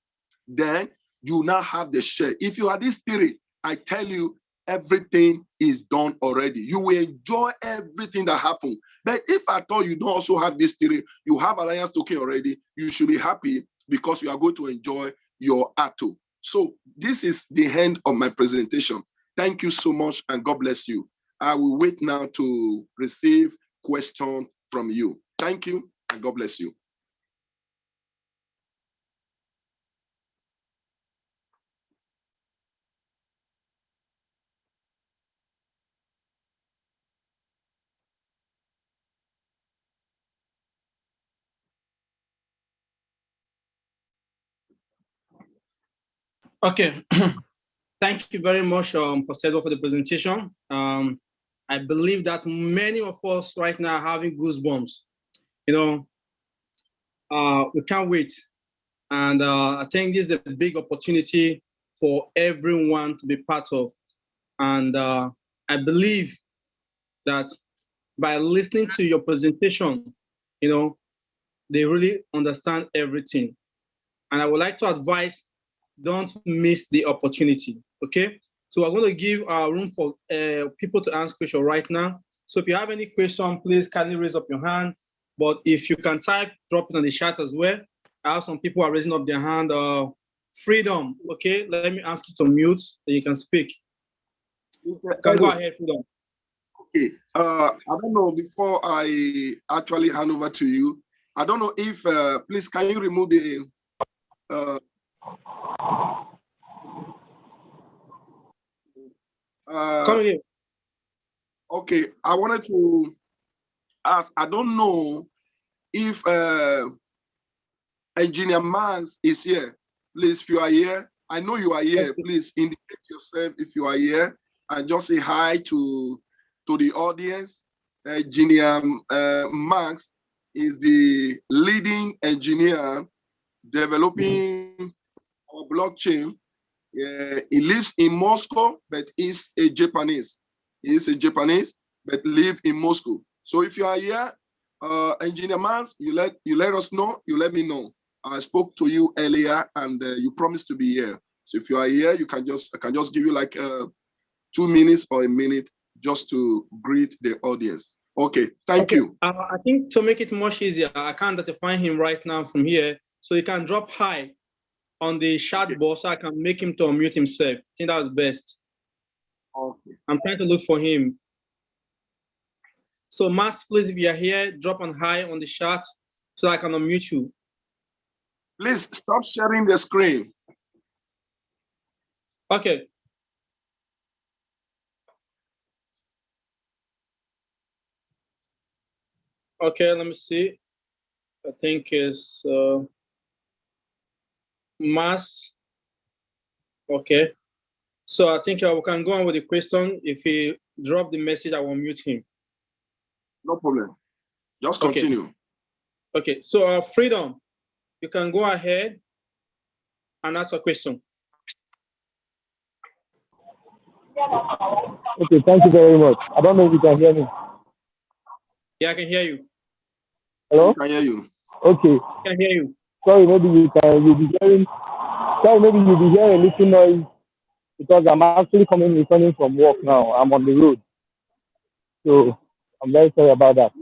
Then you now have the share. If you are this theory, I tell you, everything is done already. You will enjoy everything that happened. But if at all you don't also have this theory, you have alliance token already, you should be happy because you are going to enjoy your ATO. So this is the end of my presentation. Thank you so much and God bless you. I will wait now to receive questions from you. Thank you and God bless you. Okay. Thank you very much, Pastor, for the presentation. I believe that many of us right now are having goosebumps. You know, we can't wait. And I think this is a big opportunity for everyone to be part of. And I believe that by listening to your presentation, you know, they really understand everything. And I would like to advise, don't miss the opportunity, okay? So we're going to give room for people to ask questions right now. So if you have any question, please kindly raise up your hand. But if you can type, drop it on the chat as well. I have some people are raising up their hand. Freedom, okay? Let me ask you to mute so you can speak. You can go ahead, Freedom. Okay, I don't know, before I actually hand over to you, I don't know if, please, can you remove the, Come here. okay, I wanted to ask, I don't know if Engineer Max is here. Please, if you are here, I know you are here, please indicate yourself if you are here and just say hi to the audience. Engineer Max is the leading engineer developing our blockchain. He lives in Moscow, but is a Japanese. He is a Japanese, but live in Moscow. So if you are here, Engineer Max, you let us know. You let me know. I spoke to you earlier, and you promised to be here. So if you are here, I can just give you like 2 minutes or a minute just to greet the audience. Okay, thank you. I think to make it much easier, I can't identify him right now from here, so you can drop hi on the chat box so I can make him to unmute himself. I think that's best. Okay. I'm trying to look for him. So Max, please, if you are here, drop on hi on the chat so I can unmute you. Please stop sharing the screen. Okay. Okay, let me see. I think it's Max. Okay. So I think we can go on with the question. If he drop the message, I will mute him. No problem. Just continue. Okay. So Freedom, you can go ahead and ask a question. Okay, thank you very much. I don't know if you can hear me. Yeah, I can hear you. Hello? I can hear you. Okay. I can hear you. Sorry, maybe you'll be hearing a little noise because I'm actually returning from work now. I'm on the road. So I'm very sorry about that.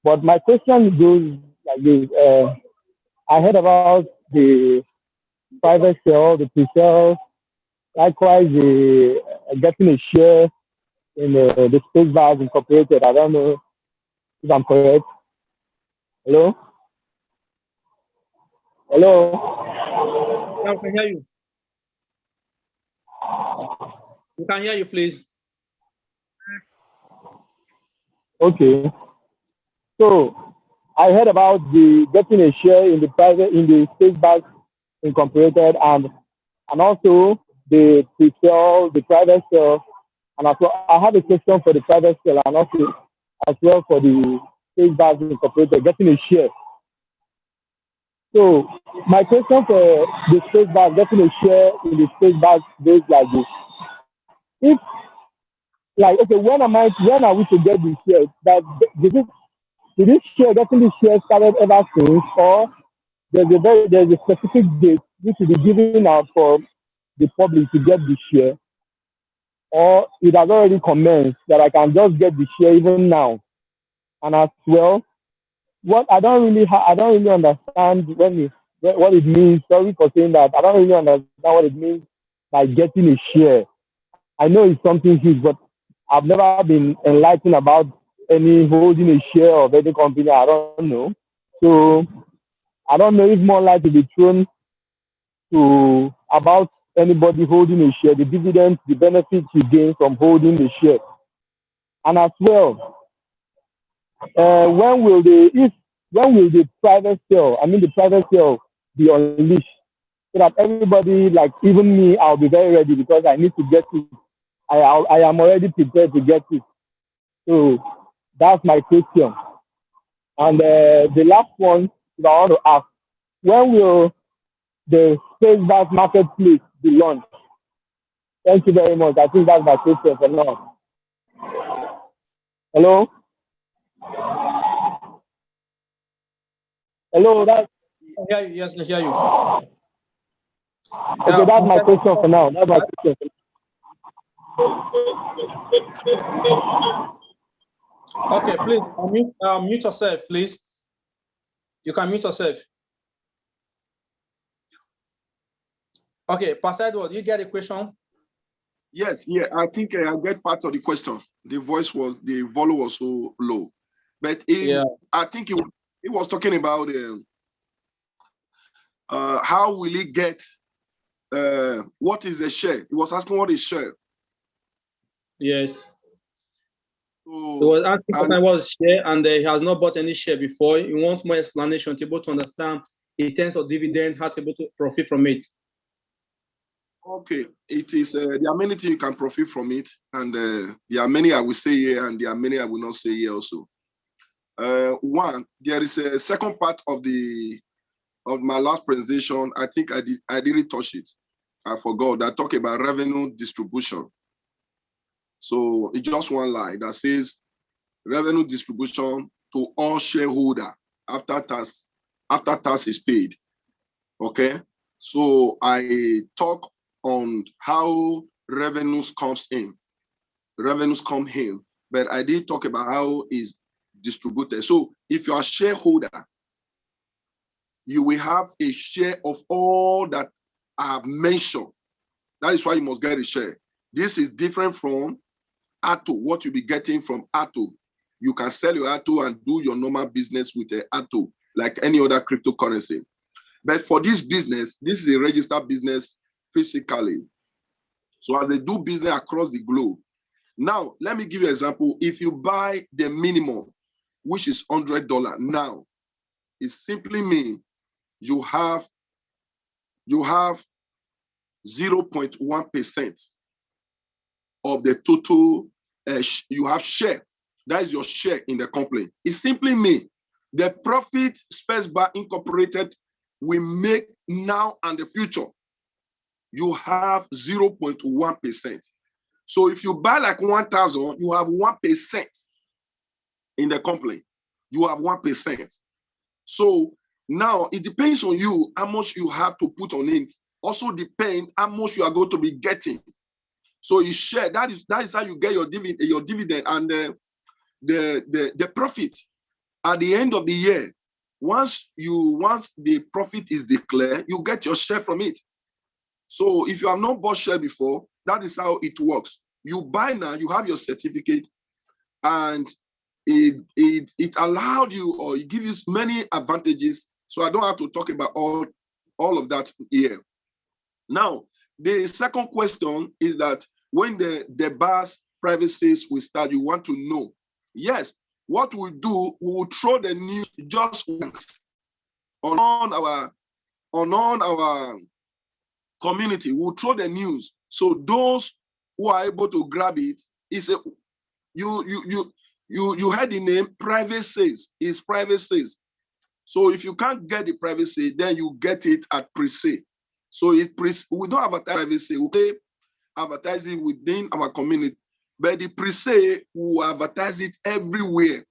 But my question goes like this. I heard about the private sale, the pre-sale, likewise the getting a share in the SPESBAS Incorporated. I don't know if I'm correct. Hello? Hello? Yeah, I can hear you. We can hear you, please. Okay. So I heard about the getting a share in the SPESBAS Incorporated and also the pre-sale, the private sale, and also I have a question for the private sale and also as well for the SPESBAS Incorporated getting a share. So my question for the SPESBAS getting a share in the SPESBAS goes like this: if okay, when are we to get the share? That did this share getting the share started ever since, or there's a specific date which will be given out for the public to get the share? or it has already commenced, that I can just get the share even now. And as well, what I don't really understand what it means. Sorry for saying that. I don't really understand what it means by getting a share. I know it's something huge, but I've never been enlightened about any holding a share of any company. I don't know. So I don't know if more light will be thrown to about anybody holding a share, the dividends, the benefits you gain from holding the share. And as well, when will the private sale, be unleashed, so that everybody, like even me, I'll be very ready because I need to get it. I am already prepared to get it. So that's my question. And the last one that I want to ask, when will the SPESBAS marketplace be launched? Thank you very much. I think that's my question for now. Hello? Hello, Yeah, yes, I hear you. Okay, that's my question for now. That's my question. Okay, please mute yourself, please. You can mute yourself. Okay, Pastor Edward, you get a question? Yes, yeah, I think I get part of the question. The volume was so low, but I think he was talking about how will he get, what is the share? He was asking what is share. Yes. So, he was asking what is share, and he has not bought any share before. He wants more explanation to be able to understand in terms of dividend, how to be able to profit from it. Okay, it is, there are many things you can profit from it, and there are many I will say here, and there are many I will not say here also. One, there is a second part of my last presentation. I think I didn't touch it. I forgot. I talk about revenue distribution. So it's just one line that says revenue distribution to all shareholder after tax is paid. Okay, so I talk on how revenues come in, but I did talk about how it's distributed. So if you are a shareholder, you will have a share of all that I have mentioned. That is why you must get a share. This is different from ATO, what you'll be getting from ATO. You can sell your ATO and do your normal business with an ATO, like any other cryptocurrency. But for this business, this is a registered business physically. So as they do business across the globe. Now, let me give you an example. If you buy the minimum, which is $100 now, it simply means you have 0.1% of the total, you have share. That is your share in the company. It simply means the profit SPESBAS Incorporated will make now and the future, you have 0.1%. So if you buy like 1,000, you have 1% in the company. You have 1%. So now it depends on you how much you have to put on it. Also depends how much you are going to be getting. So you share. That is how you get your dividend and the profit at the end of the year. Once the profit is declared, you get your share from it. So if you have not bought share before, that is how it works. You buy now, you have your certificate, and it allowed you, or it gives you many advantages. So I don't have to talk about all of that here. Now, the second question is that when the BAS private sales will start, you want to know. Yes, what we do, we will throw the news just once on our community. We'll throw the news. So those who are able to grab it, you heard the name private sales. It's private sales. So if you can't get the private sale, then you get it at pre-sale. So we don't advertise private sale. We advertise it within our community, but the pre-sale we advertise it everywhere,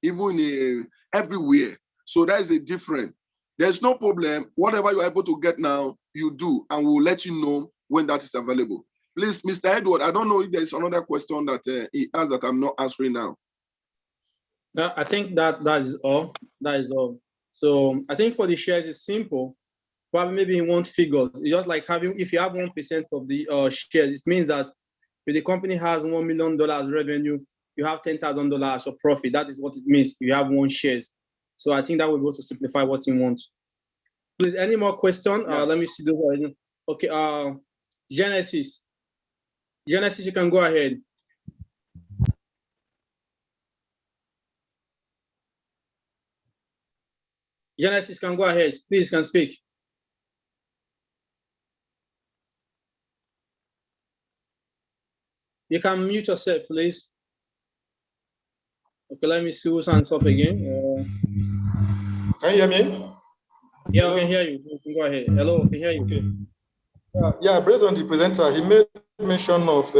even everywhere. So that is a difference. There's no problem. Whatever you're able to get now, you do, and we'll let you know when that is available. Please, Mr. Edward, I don't know if there's another question that he asked that I'm not answering now. No, I think that is all. That is all. So I think for the shares, it's simple. Probably maybe in one figure. It's just like having, if you have 1% of the shares, it means that if the company has $1 million revenue, you have $10,000 of profit. That is what it means. You have 1 shares. So I think that will be able to simplify what you want. Please, any more question? Yeah. Let me see the. Okay. Genesis. Genesis, you can go ahead. Genesis can go ahead. Please, can speak. You can mute yourself, please. Okay, let me see who's on top again. Can you hear me? Yeah, I can hear you. You can go ahead. Hello, I can hear you. Okay. Yeah, based on the presenter, he made mention of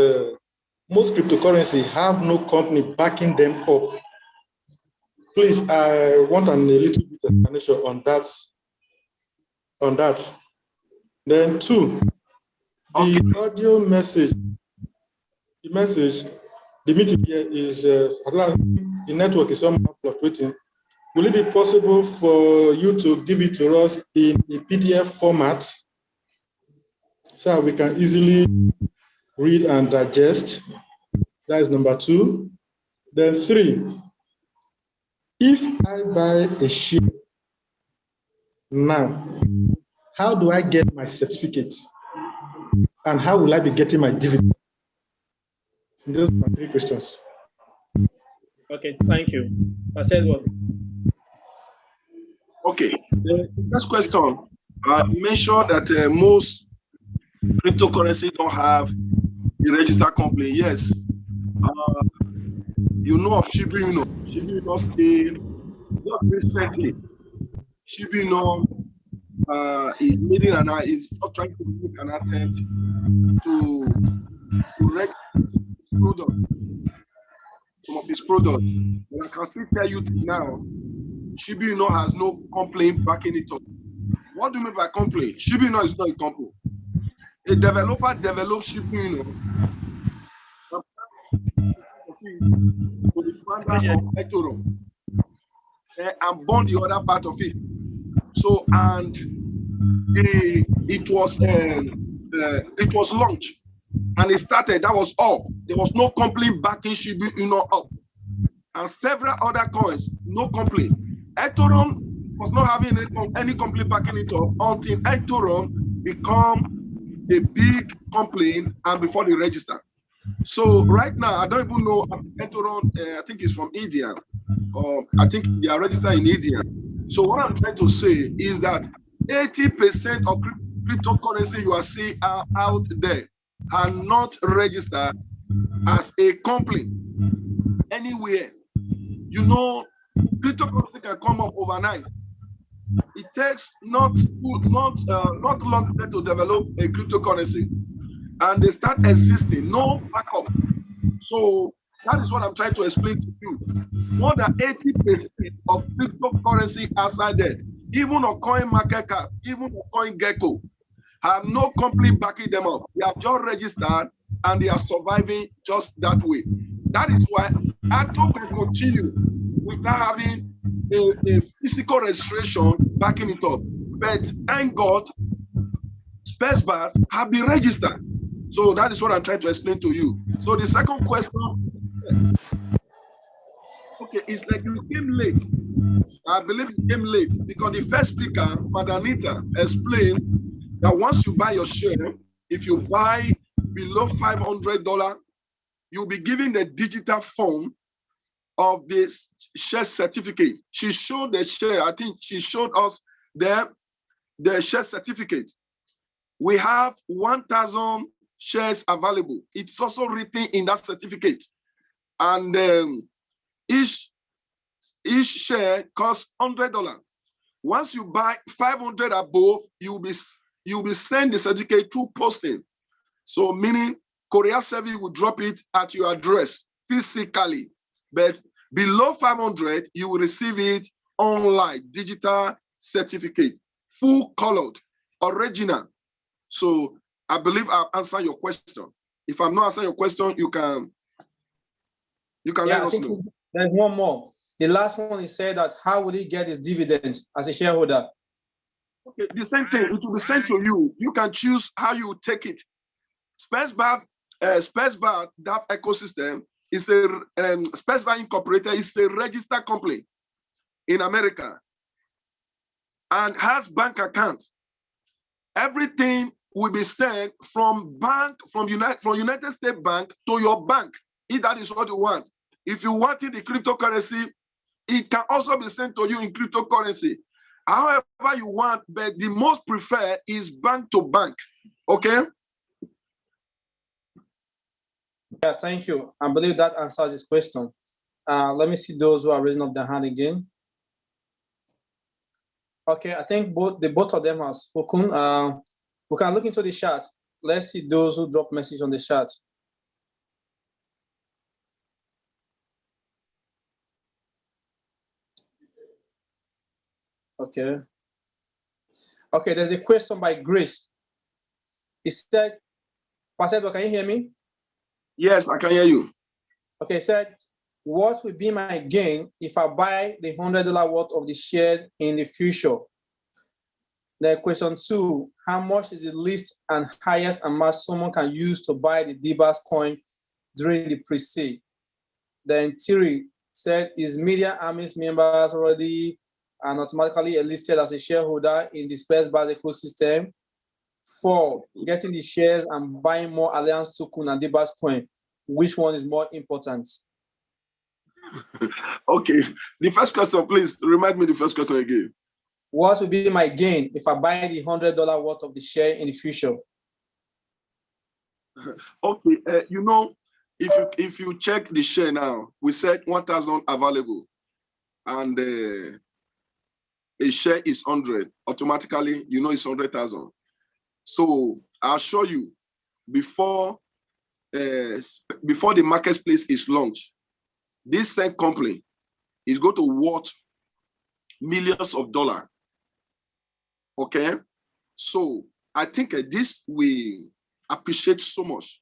most cryptocurrency have no company backing them up. Please, I want a little bit of explanation on that. Then 2, the audio message, the meeting here is, the network is somehow fluctuating. Will it be possible for you to give it to us in a PDF format so we can easily read and digest? That is number 2. Then 3, if I buy a share now, how do I get my certificate? And how will I be getting my dividend? Those are my 3 questions. Okay, thank you. I said what? Okay, the first question, I mentioned that most cryptocurrency don't have a registered company. Yes, you know of Shibino. Shibino still, just recently, Shibino is making is just trying to make an attempt to correct some of his products. But I can still tell you now, Shibino has no complaint backing it up. What do you mean by complaint? Shibino is not a company. A developer develops Shibino to the founder of Ethereum and bought the other part of it. So, and it was launched and it started. That was all. There was no complaint backing Shibino up, and several other coins, no complaint. Ethereum was not having any complaint backing it up until Ethereum become a big complaint and before they register. So right now, I don't even know Ethereum. I think it's from India, or I think they are registered in India. So what I'm trying to say is that 80% of cryptocurrency you are seeing out there are not registered as a company anywhere. You know, cryptocurrency can come up overnight. It takes not long to develop a cryptocurrency, and they start existing, no backup. So that is what I'm trying to explain to you. More than 80% of cryptocurrency outside there, even on CoinMarketCap, even on CoinGecko, have no company backing them up. They have just registered and they are surviving just that way. That is why Atom can continue without having a physical registration backing it up. But thank God, SPESBAS have been registered. So that is what I'm trying to explain to you. So the second question, okay, it's like you came late. I believe you came late because the first speaker, Madam Anita, explained that once you buy your share, if you buy below $500, you'll be given the digital form of this share certificate. She showed the share. I think she showed us the share certificate. We have 1,000 shares available. It's also written in that certificate. And each share costs $100. Once you buy 500 above, you'll be sent the certificate through posting. So meaning courier service will drop it at your address physically. But below 500, you will receive it online, digital certificate, full colored, original. So I believe I've answered your question. If I'm not answering your question, you can let us know. There's one more. The last one, he said that how would he get his dividends as a shareholder? Okay, the same thing. It will be sent to you. You can choose how you take it. SPESBAS, that ecosystem is a SPESBAS Incorporated is a registered company in America and has bank account. Everything will be sent from United States Bank to your bank, if that is what you want. If you want it in cryptocurrency, it can also be sent to you in cryptocurrency. However you want, but the most preferred is bank to bank. Okay? Yeah, thank you. I believe that answers this question. Let me see those who are raising up their hand again. Okay, I think both of them have spoken. We can look into the chat. Let's see those who drop message on the chat. Okay. Okay, there's a question by Grace. He said, Pastor, can you hear me? Yes, I can hear you. Okay, he said, what will be my gain if I buy the $100 worth of the share in the future? Then question 2, how much is the least and highest amount someone can use to buy the DBAS coin during the pre-sale? Then 3 said, is Media Armies members already and automatically listed as a shareholder in the SPESBAS ecosystem? 4, getting the shares and buying more Alliance token and DBAS coin. Which one is more important? Okay, the first question, please remind me the first question again. What will be my gain if I buy the $100 worth of the share in the future? Okay, you know, if you check the share now, we said 1,000 available, and a share is 100. Automatically, you know it's 100,000. So I'll show you before the marketplace is launched. This same company is going to worth millions of dollars. Okay, so I think this we appreciate so much.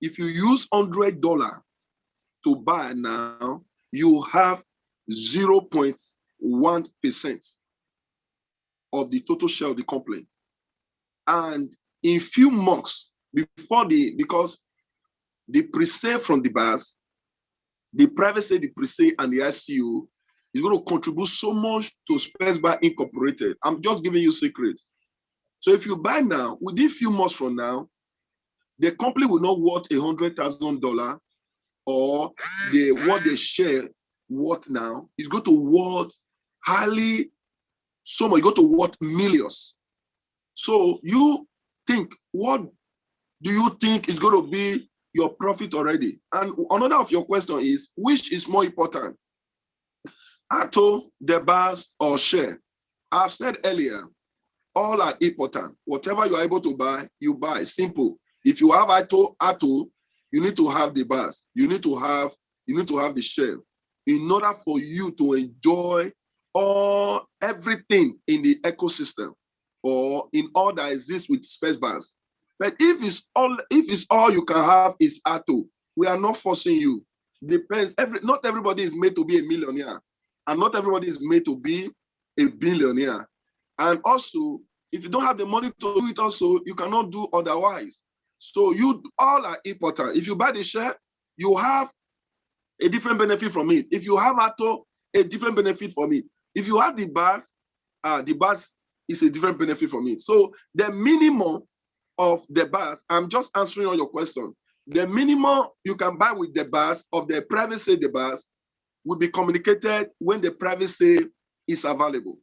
If you use $100 to buy now, you have 0.1% of the total share of the company. And in few months before because the pre-sale from the BAS, the private sale, the pre-sale, and the ICO is going to contribute so much to SPESBAS Incorporated. I'm just giving you a secret. So if you buy now, within a few months from now, the company will not worth $100,000 or what they share worth now is going to worth highly so much, go to worth millions. So you think, what do you think is going to be your profit already? And another of your question is, which is more important? ATO, the BAS, or share? I've said earlier, all are important. Whatever you are able to buy, you buy. Simple. If you have ATO, you need to have the BAS. You need to have the share in order for you to enjoy everything in the ecosystem, or in all that exists with SPESBAS. But if it's all you can have is ATO, we are not forcing you. Depends. Not everybody is made to be a millionaire, and not everybody is made to be a billionaire. And also, if you don't have the money to do it, also you cannot do otherwise. So you all are important. If you buy the share, you have a different benefit from it. If you have ATO, a different benefit from it. If you have the BAS is a different benefit from it. So the minimum of the BAS, I'm just answering all your question. The minimum you can buy with the BAS of the private sale, the BAS will be communicated when the private sale is available.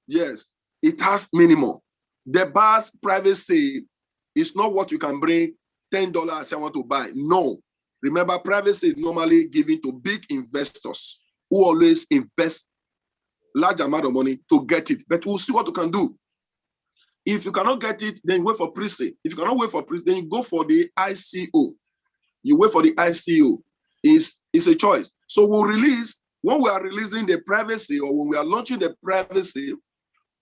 Yes, it has minimum. The BAS private sale is not what you can bring $10 I say I want to buy. No. Remember, private sale is normally given to big investors who always invest large amount of money to get it. But we'll see what you can do. If you cannot get it, then you wait for pre-sale. If you cannot wait for pre-sale, then you go for the ICO. You wait for the ICO. It's a choice. So we'll release, when we are releasing the private sale, or when we are launching the private sale,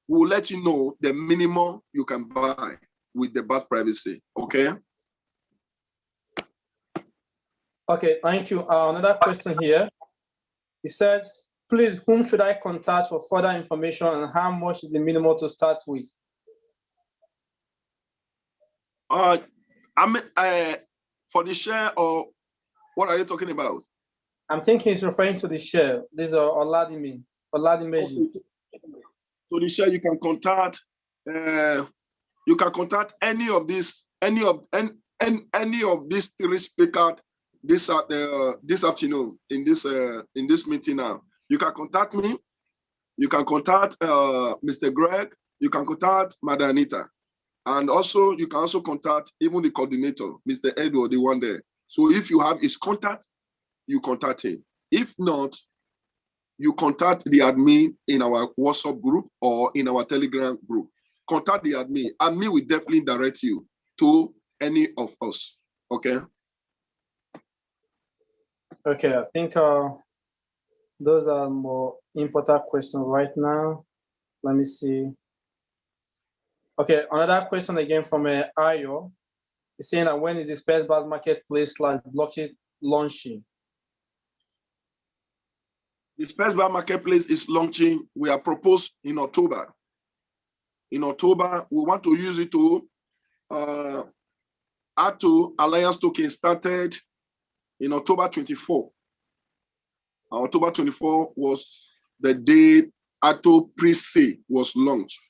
we'll let you know the minimum you can buy with the BAS private sale. Okay? Okay, thank you. Another question here. He said, please, whom should I contact for further information and how much is the minimum to start with? For the share, or what are you talking about? I'm thinking he's referring to the share. This is Oladimeji. Okay. So the share, you can contact any of these three speakers this afternoon in this meeting now. You can contact me. You can contact Mr. Greg. You can contact Madam Anita. And also, you can also contact even the coordinator, Mr. Edward, the one there. So if you have his contact, you contact him. If not, you contact the admin in our WhatsApp group or in our Telegram group. Contact the admin. Admin will definitely direct you to any of us. Okay? Okay, I think those are more important questions right now. Let me see. Okay, another question again from Ayo. He's saying that when is the SPESBAS marketplace /blockchain launching? The SPESBAS marketplace is launching. We are proposed in October. In October, we want to use it to add to Alliance Token started in October 24. October 24 was the day ATO pre-sale was launched.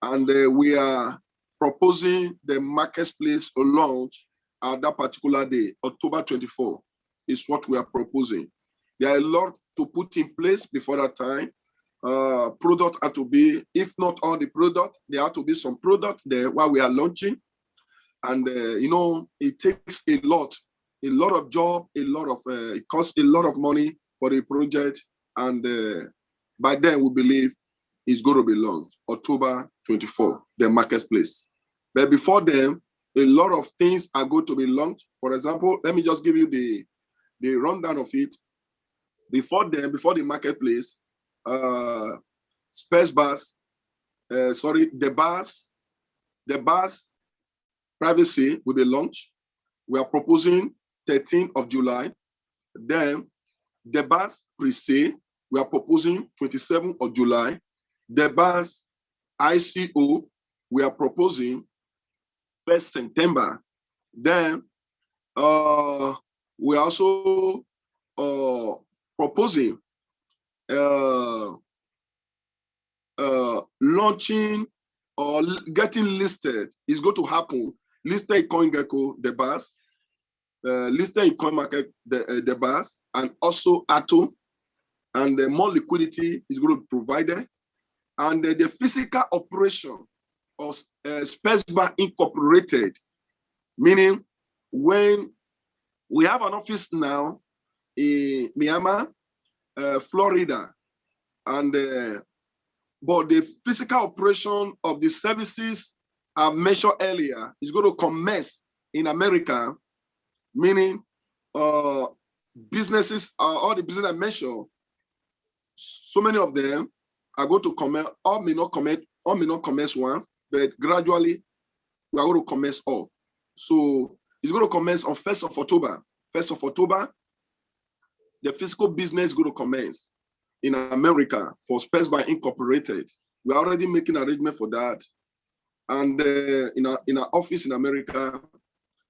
And we are proposing the marketplace launch at that particular day, October 24 is what we are proposing. There are a lot to put in place before that time. Product had to be, if not all the product, there had to be some product there while we are launching. And it takes a lot of job, it costs a lot of money for the project. And by then we believe it's going to be launched, October 24, the marketplace. But before then, a lot of things are going to be launched. For example, let me just give you the rundown of it. Before then, before the marketplace, SPESBAS, the BAS privacy will be launched. We are proposing 13th of July. Then the BAS pre-sale, we are proposing 27th of July. The BAS ICO, we are proposing 1st September. Then we are also proposing launching or getting listed is going to happen. Listed in CoinGecko, the BAS, listed in CoinMarket, the BAS, and also ATO, and more liquidity is going to be provided. And the physical operation of SPESBAS Incorporated, meaning when we have an office now in Miami, Florida, and but the physical operation of the services I've mentioned earlier is going to commence in America, meaning businesses, all the businesses I mentioned, so many of them are going to commence, or may not commence once, but gradually we are going to commence all. So it's going to commence on 1st of October. 1st of October, the physical business is going to commence in America for SPESBAS Incorporated. We're already making arrangement for that. And in our office in America.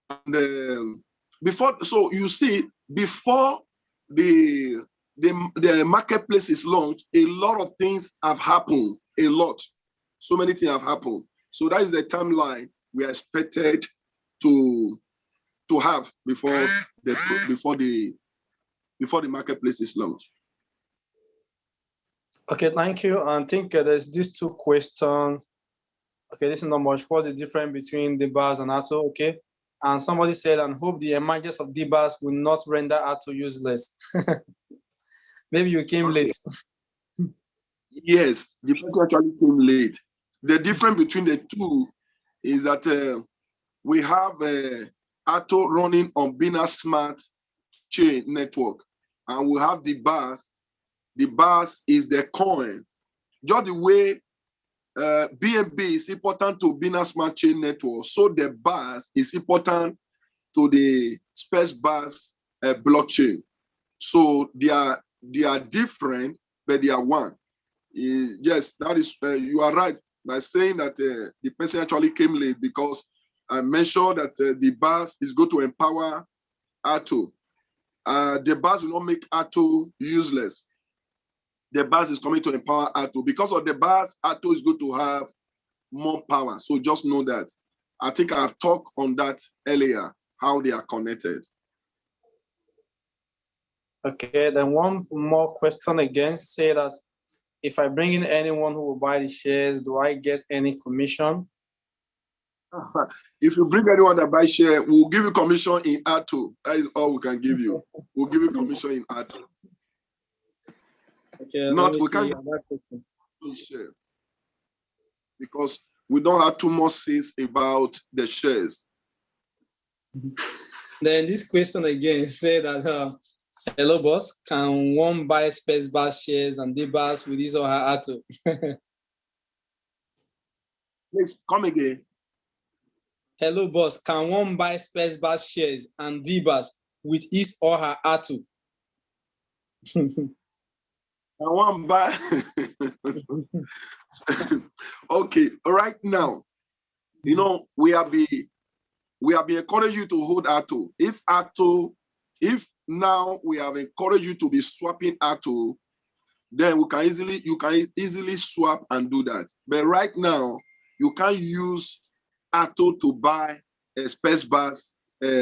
And so you see, before the marketplace is launched, a lot of things have happened, a lot. So many things have happened. So that is the timeline we are expected to have before the marketplace is launched. Okay, thank you. I think there's these two questions. Okay, this is not much. What's the difference between the BAS and ATO? Okay, and somebody said, and hope the emergence of the BAS will not render ATO useless. Maybe you came late. Yes, the person actually came late. The difference between the two is that we have ATO running on Binance Smart Chain Network, and we have the BAS. The BAS is the coin. Just the way BNB is important to Binance Smart Chain Network, so the BAS is important to the SPESBAS blockchain. So they are different, but they are one. Yes, that is, you are right by saying that the person actually came late, because I mentioned that the BAS is going to empower ATO. The BAS will not make ATO useless. The BAS is coming to empower ATO. Because of the BAS, ATO is going to have more power. So just know that. I think I've talked on that earlier, how they are connected. Okay, then one more question again, say that if I bring in anyone who will buy the shares, do I get any commission? If you bring anyone that buys share, we'll give you commission in ATO. That is all we can give you. We'll give you commission in ATO. Okay, Not, we can't share because we don't have too much sense about the shares. Then this question again say that hello boss, can one buy SPESBAS shares and DBAS with his or her ATO? Please come again. Hello boss, can one buy SPESBAS shares and DBAS with his or her ATO? I want buy. Okay, right now, you know, we have been encouraging you to hold ATO. If now we have encouraged you to be swapping ATO, then you can easily swap and do that. But right now, you can't use ATO to buy SPESBAS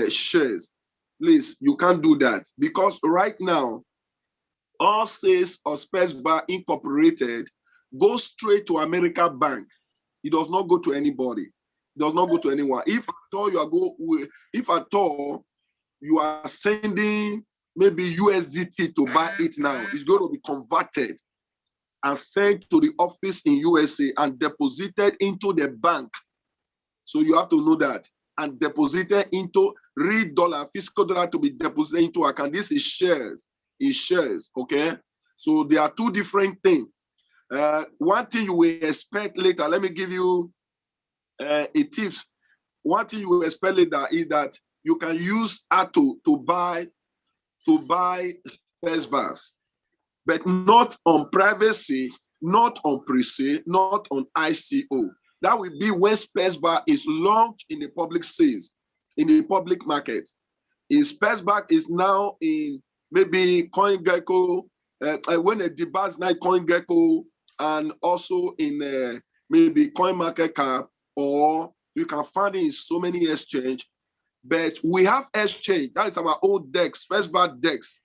shares. Please, you can't do that, because right now, all sales of SPESBAS Incorporated goes straight to America Bank. It does not go to anybody. It does not go to anyone. If at all you are sending maybe USDT to buy it now, it's going to be converted and sent to the office in USA and deposited into the bank. So you have to know that, and deposited into real dollar, fiscal dollar to be deposited into account. This is shares. Is shares, okay? So there are two different things. One thing you will expect later, let me give you a tips. One thing you will expect later is that you can use ATO to buy SPESBAS, but not on privacy, not on pre-sale, not on ICO. That will be when SPESBAS is launched in the public sales, in the public market. SPESBAS is now in maybe CoinGecko, when the DBAS now CoinGecko, and also in maybe CoinMarketCap, or you can find it in so many exchange. But we have exchange, that is our old DEX, SPESBAS DEX.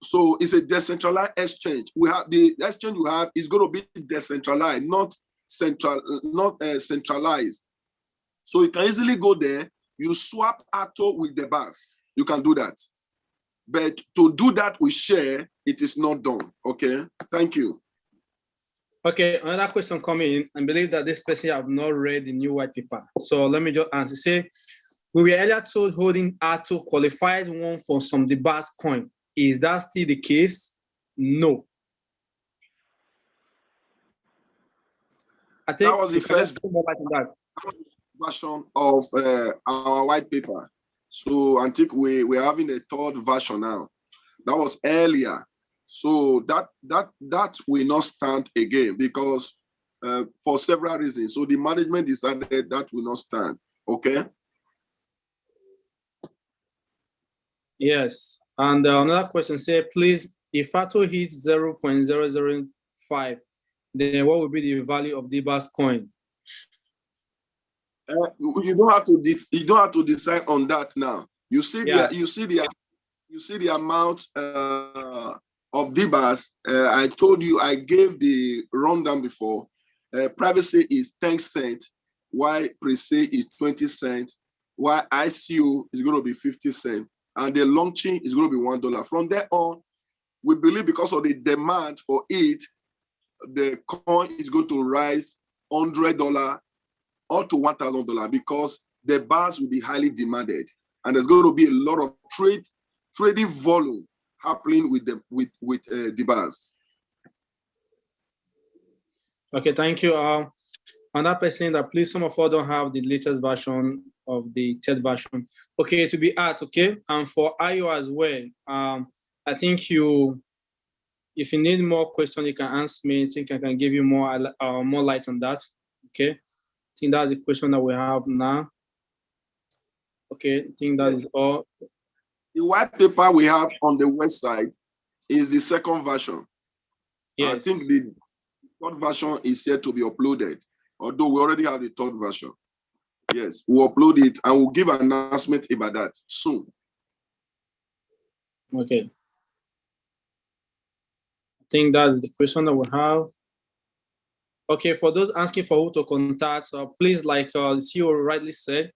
So it's a decentralized exchange. We have the exchange you have is going to be decentralized, not centralized. So you can easily go there, you swap ATO with the BAS. You can do that. But to do that with share, it is not done. Okay, thank you. Okay, another question coming in. I believe that this person have not read the new white paper. So let me just answer. Say, we were earlier told holding ATO qualifies one for some DBAS coin. Is that still the case? No. I think that was the first version of our white paper. So I think we're having a third version now. That was earlier. So that will not stand again, because for several reasons. So the management decided that will not stand. Okay. Yes. And another question say, please, if ATO hits 0.005, then what will be the value of DBAS coin? You don't have to decide on that now. You see the amount of DBAS. I told you, I gave the rundown before. Privacy is 10 cents, while pre-sale is 20 cents, while ICO is going to be 50 cents, and the launching is going to be $1. From there on, we believe because of the demand for it, the coin is going to rise $100 or to $1,000, because the BAS will be highly demanded, and there's going to be a lot of trading volume happening with the BAS. Okay, thank you. Another person that please, some of us don't have the latest version of the third version. Okay, to be at, okay, and for IO as well. I think if you need more question, you can ask me. I think I can give you more light on that. Okay, I think that's the question that we have now. Okay, I think that is all. The white paper we have on the website is the second version. Yes. I think the third version is yet to be uploaded, although we already have the third version. Yes, we'll upload it and we'll give an announcement about that soon. Okay. I think that's the question that we have. Okay, for those asking for who to contact, please, like the CEO rightly said,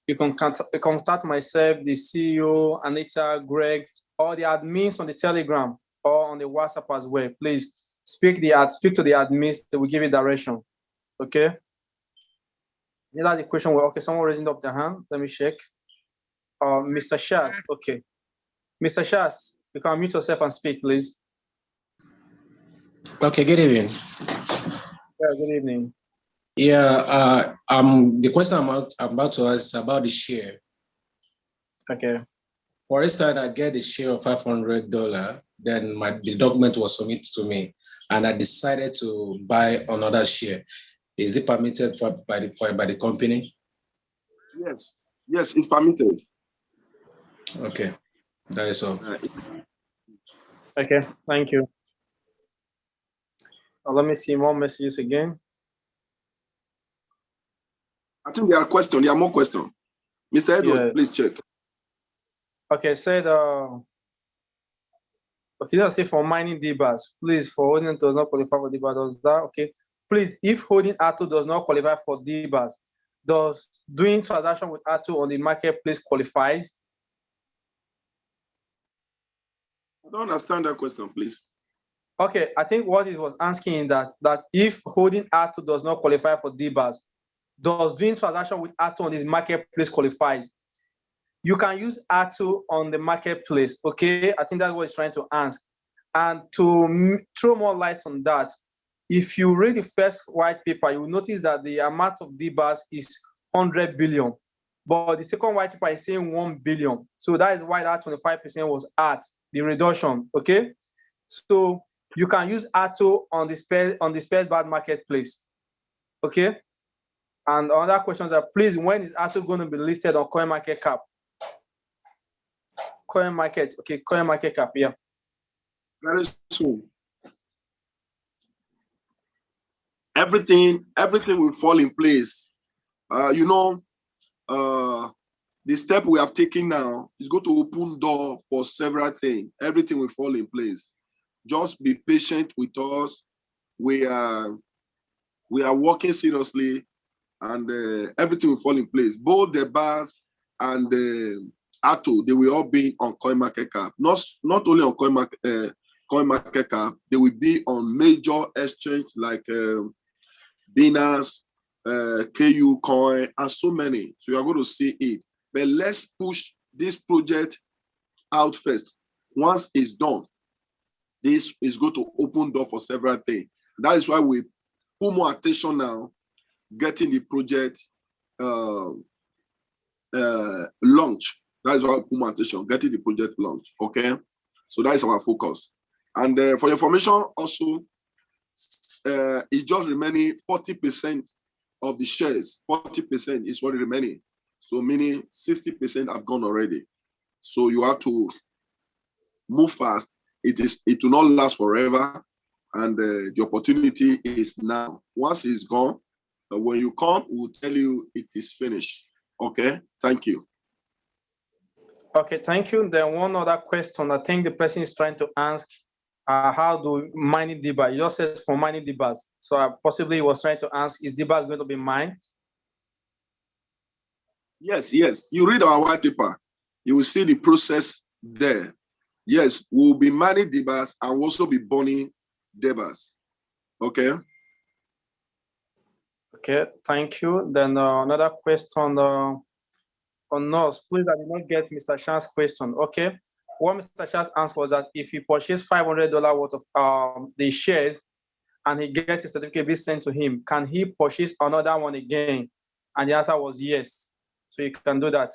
you can contact myself, the CEO, Anita, Greg, or the admins on the Telegram or on the WhatsApp as well. Please speak to the admins, they will give you direction. Okay. That's the question. Okay, someone raising up their hand. Let me check. Mr. Shaz. Okay. Mr. Shaz, you can mute yourself and speak, please. Okay, good evening. Yeah, good evening. Yeah, the question I'm about to ask is about the share. Okay. For instance, I get a share of $500, then the document was submitted to me, and I decided to buy another share. Is it permitted by the company? Yes, it's permitted. Okay, that is all. Okay, thank you. Let me see more messages again. I think there are questions. There are more questions. Mr. Edward, please check. Okay, said, okay, let's say for mining DBAS, please, for holding does not qualify for DBAS, does that, okay? Please, if holding ATO does not qualify for DBAS, does doing transaction with ATO on the marketplace qualifies? I don't understand that question, please. Okay, I think what it was asking that if holding ATO does not qualify for DBAS, does doing transaction with ATO on this marketplace qualifies? You can use ATO on the marketplace, okay? I think that's what it's trying to ask. And to throw more light on that, if you read the first white paper, you will notice that the amount of DBAS is 100 billion, but the second white paper is saying 1 billion. So that is why that 25% was at the reduction, okay? So you can use ATO on the SPESBAS marketplace, okay? And another question is that, please, when is ATO going to be listed on CoinMarketCap? CoinMarketCap, yeah. Very soon. Everything will fall in place. The step we have taken now is going to open door for several things. Everything will fall in place. Just be patient with us. We are working seriously, and everything will fall in place. Both the bars and the ATO, they will all be on CoinMarketCap. Not only on CoinMarketCap, they will be on major exchange like Binance, KU Coin, and so many. So you are going to see it. But let's push this project out first. Once it's done, this is going to open door for several things. That is why we put more attention now, getting the project launch. That is why we put more attention, getting the project launch. Okay, so that is our focus. And for information, also, it's just remaining 40% of the shares. 40% is what is remaining. So meaning 60% have gone already. So you have to move fast. It will not last forever, and the opportunity is now. Once it's gone, when you come, we'll tell you it is finished. Okay, thank you. Okay, thank you. Then one other question, I think the person is trying to ask, how do mining DBAS? You just said for mining DBAS. So possibly he was trying to ask, is DBAS going to be mined? Yes. You read our white paper, you will see the process there. Yes, we'll be mining DBAS and also be burning DBAS. Okay. Okay, thank you. Then another question on us. Please, I did not get Mr. Chan's question. Okay. What Mr. Chan's answer was that if he purchased $500 worth of the shares and he gets a certificate be sent to him, can he purchase another one again? And the answer was yes. So you can do that.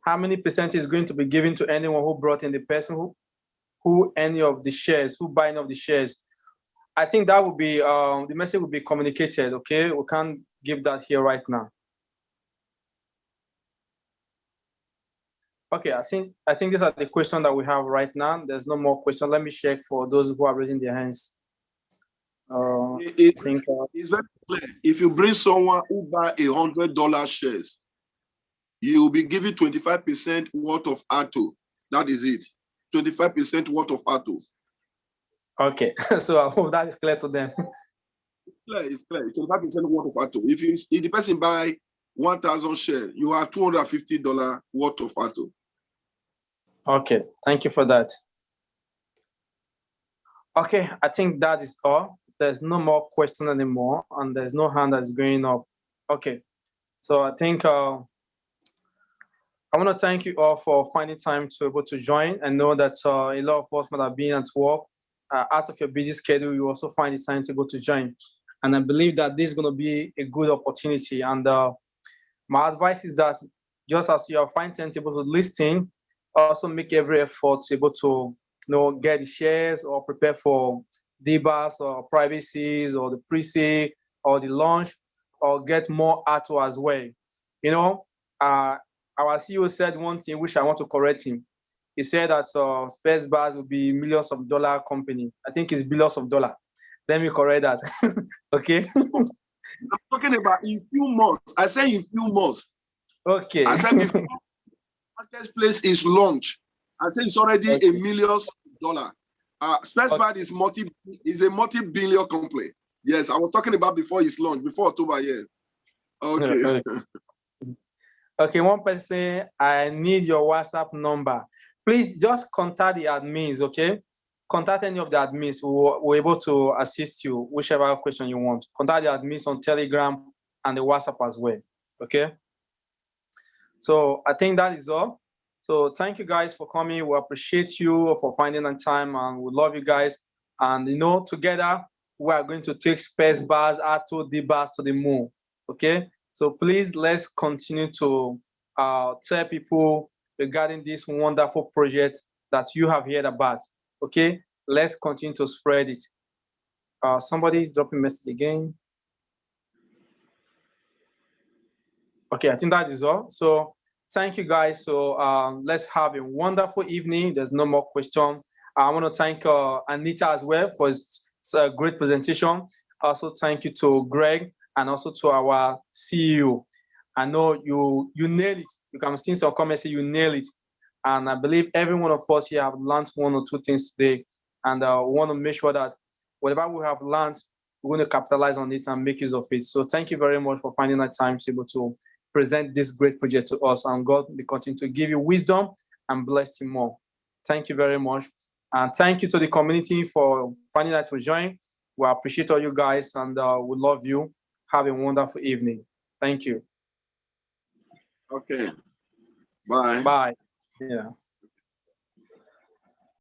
How many percent is going to be given to anyone who brought in the person who any of the shares, who buying of the shares? I think that would be, the message will be communicated, okay? We can't give that here right now. Okay, I think these are the questions that we have right now. There's no more questions. Let me check for those who are raising their hands. It's very clear. If you bring someone who buy $100 shares, you will be given 25% worth of ATO. That is it. 25% worth of ATO. Okay, so I hope that is clear to them. It's clear. 25% worth of ATO. If the person buy 1,000 shares, you have $250 worth of ATO. Okay, thank you for that. Okay, I think that is all. There's no more question anymore, and there's no hand that's going up. Okay, so I think I want to thank you all for finding time to be able to join. I know that a lot of us might have been at work. Out of your busy schedule, you also find the time to go to join. And I believe that this is going to be a good opportunity. And my advice is that just as you are finding time to be able to listen, also make every effort to be able to get the shares or prepare for DBAS or privacies or the pre-sale or the launch or get more ATO as well. Our CEO said one thing which I want to correct him. He said that SPESBAS will be millions of dollar company. I think it's billions of dollar. Let me correct that. Okay. I'm talking about in few months. I say in few months. Okay. I said before marketplace is launched. I say it's already a millions of dollar. SPESBAS is a multi-billion company. Yes, I was talking about before it's launched, before October, yeah. Okay. Okay, one person, I need your WhatsApp number. Please just contact the admins, okay? Contact any of the admins who are able to assist you, whichever question you want. Contact the admins on Telegram and the WhatsApp as well, okay? So I think that is all. So thank you guys for coming. We appreciate you for finding the time, and we love you guys. And together we are going to take SPESBAS, ATO, DBAS to the moon, okay? So please, let's continue to tell people regarding this wonderful project that you have heard about, okay? Let's continue to spread it. Somebody drop a message again. Okay, I think that is all. So thank you guys. So let's have a wonderful evening. There's no more question. I want to thank Anita as well for his great presentation. Also thank you to Greg and also to our CEO. I know you nailed it. You can see some comments say you nailed it. And I believe every one of us here have learned one or two things today. And we want to make sure that whatever we have learned, we're going to capitalize on it and make use of it. So thank you very much for finding that time to be able to present this great project to us. And God will continue to give you wisdom and bless you more. Thank you very much. And thank you to the community for finding that to join. We appreciate all you guys, and we love you. Have a wonderful evening. Thank you. Okay. Bye. Bye. Yeah.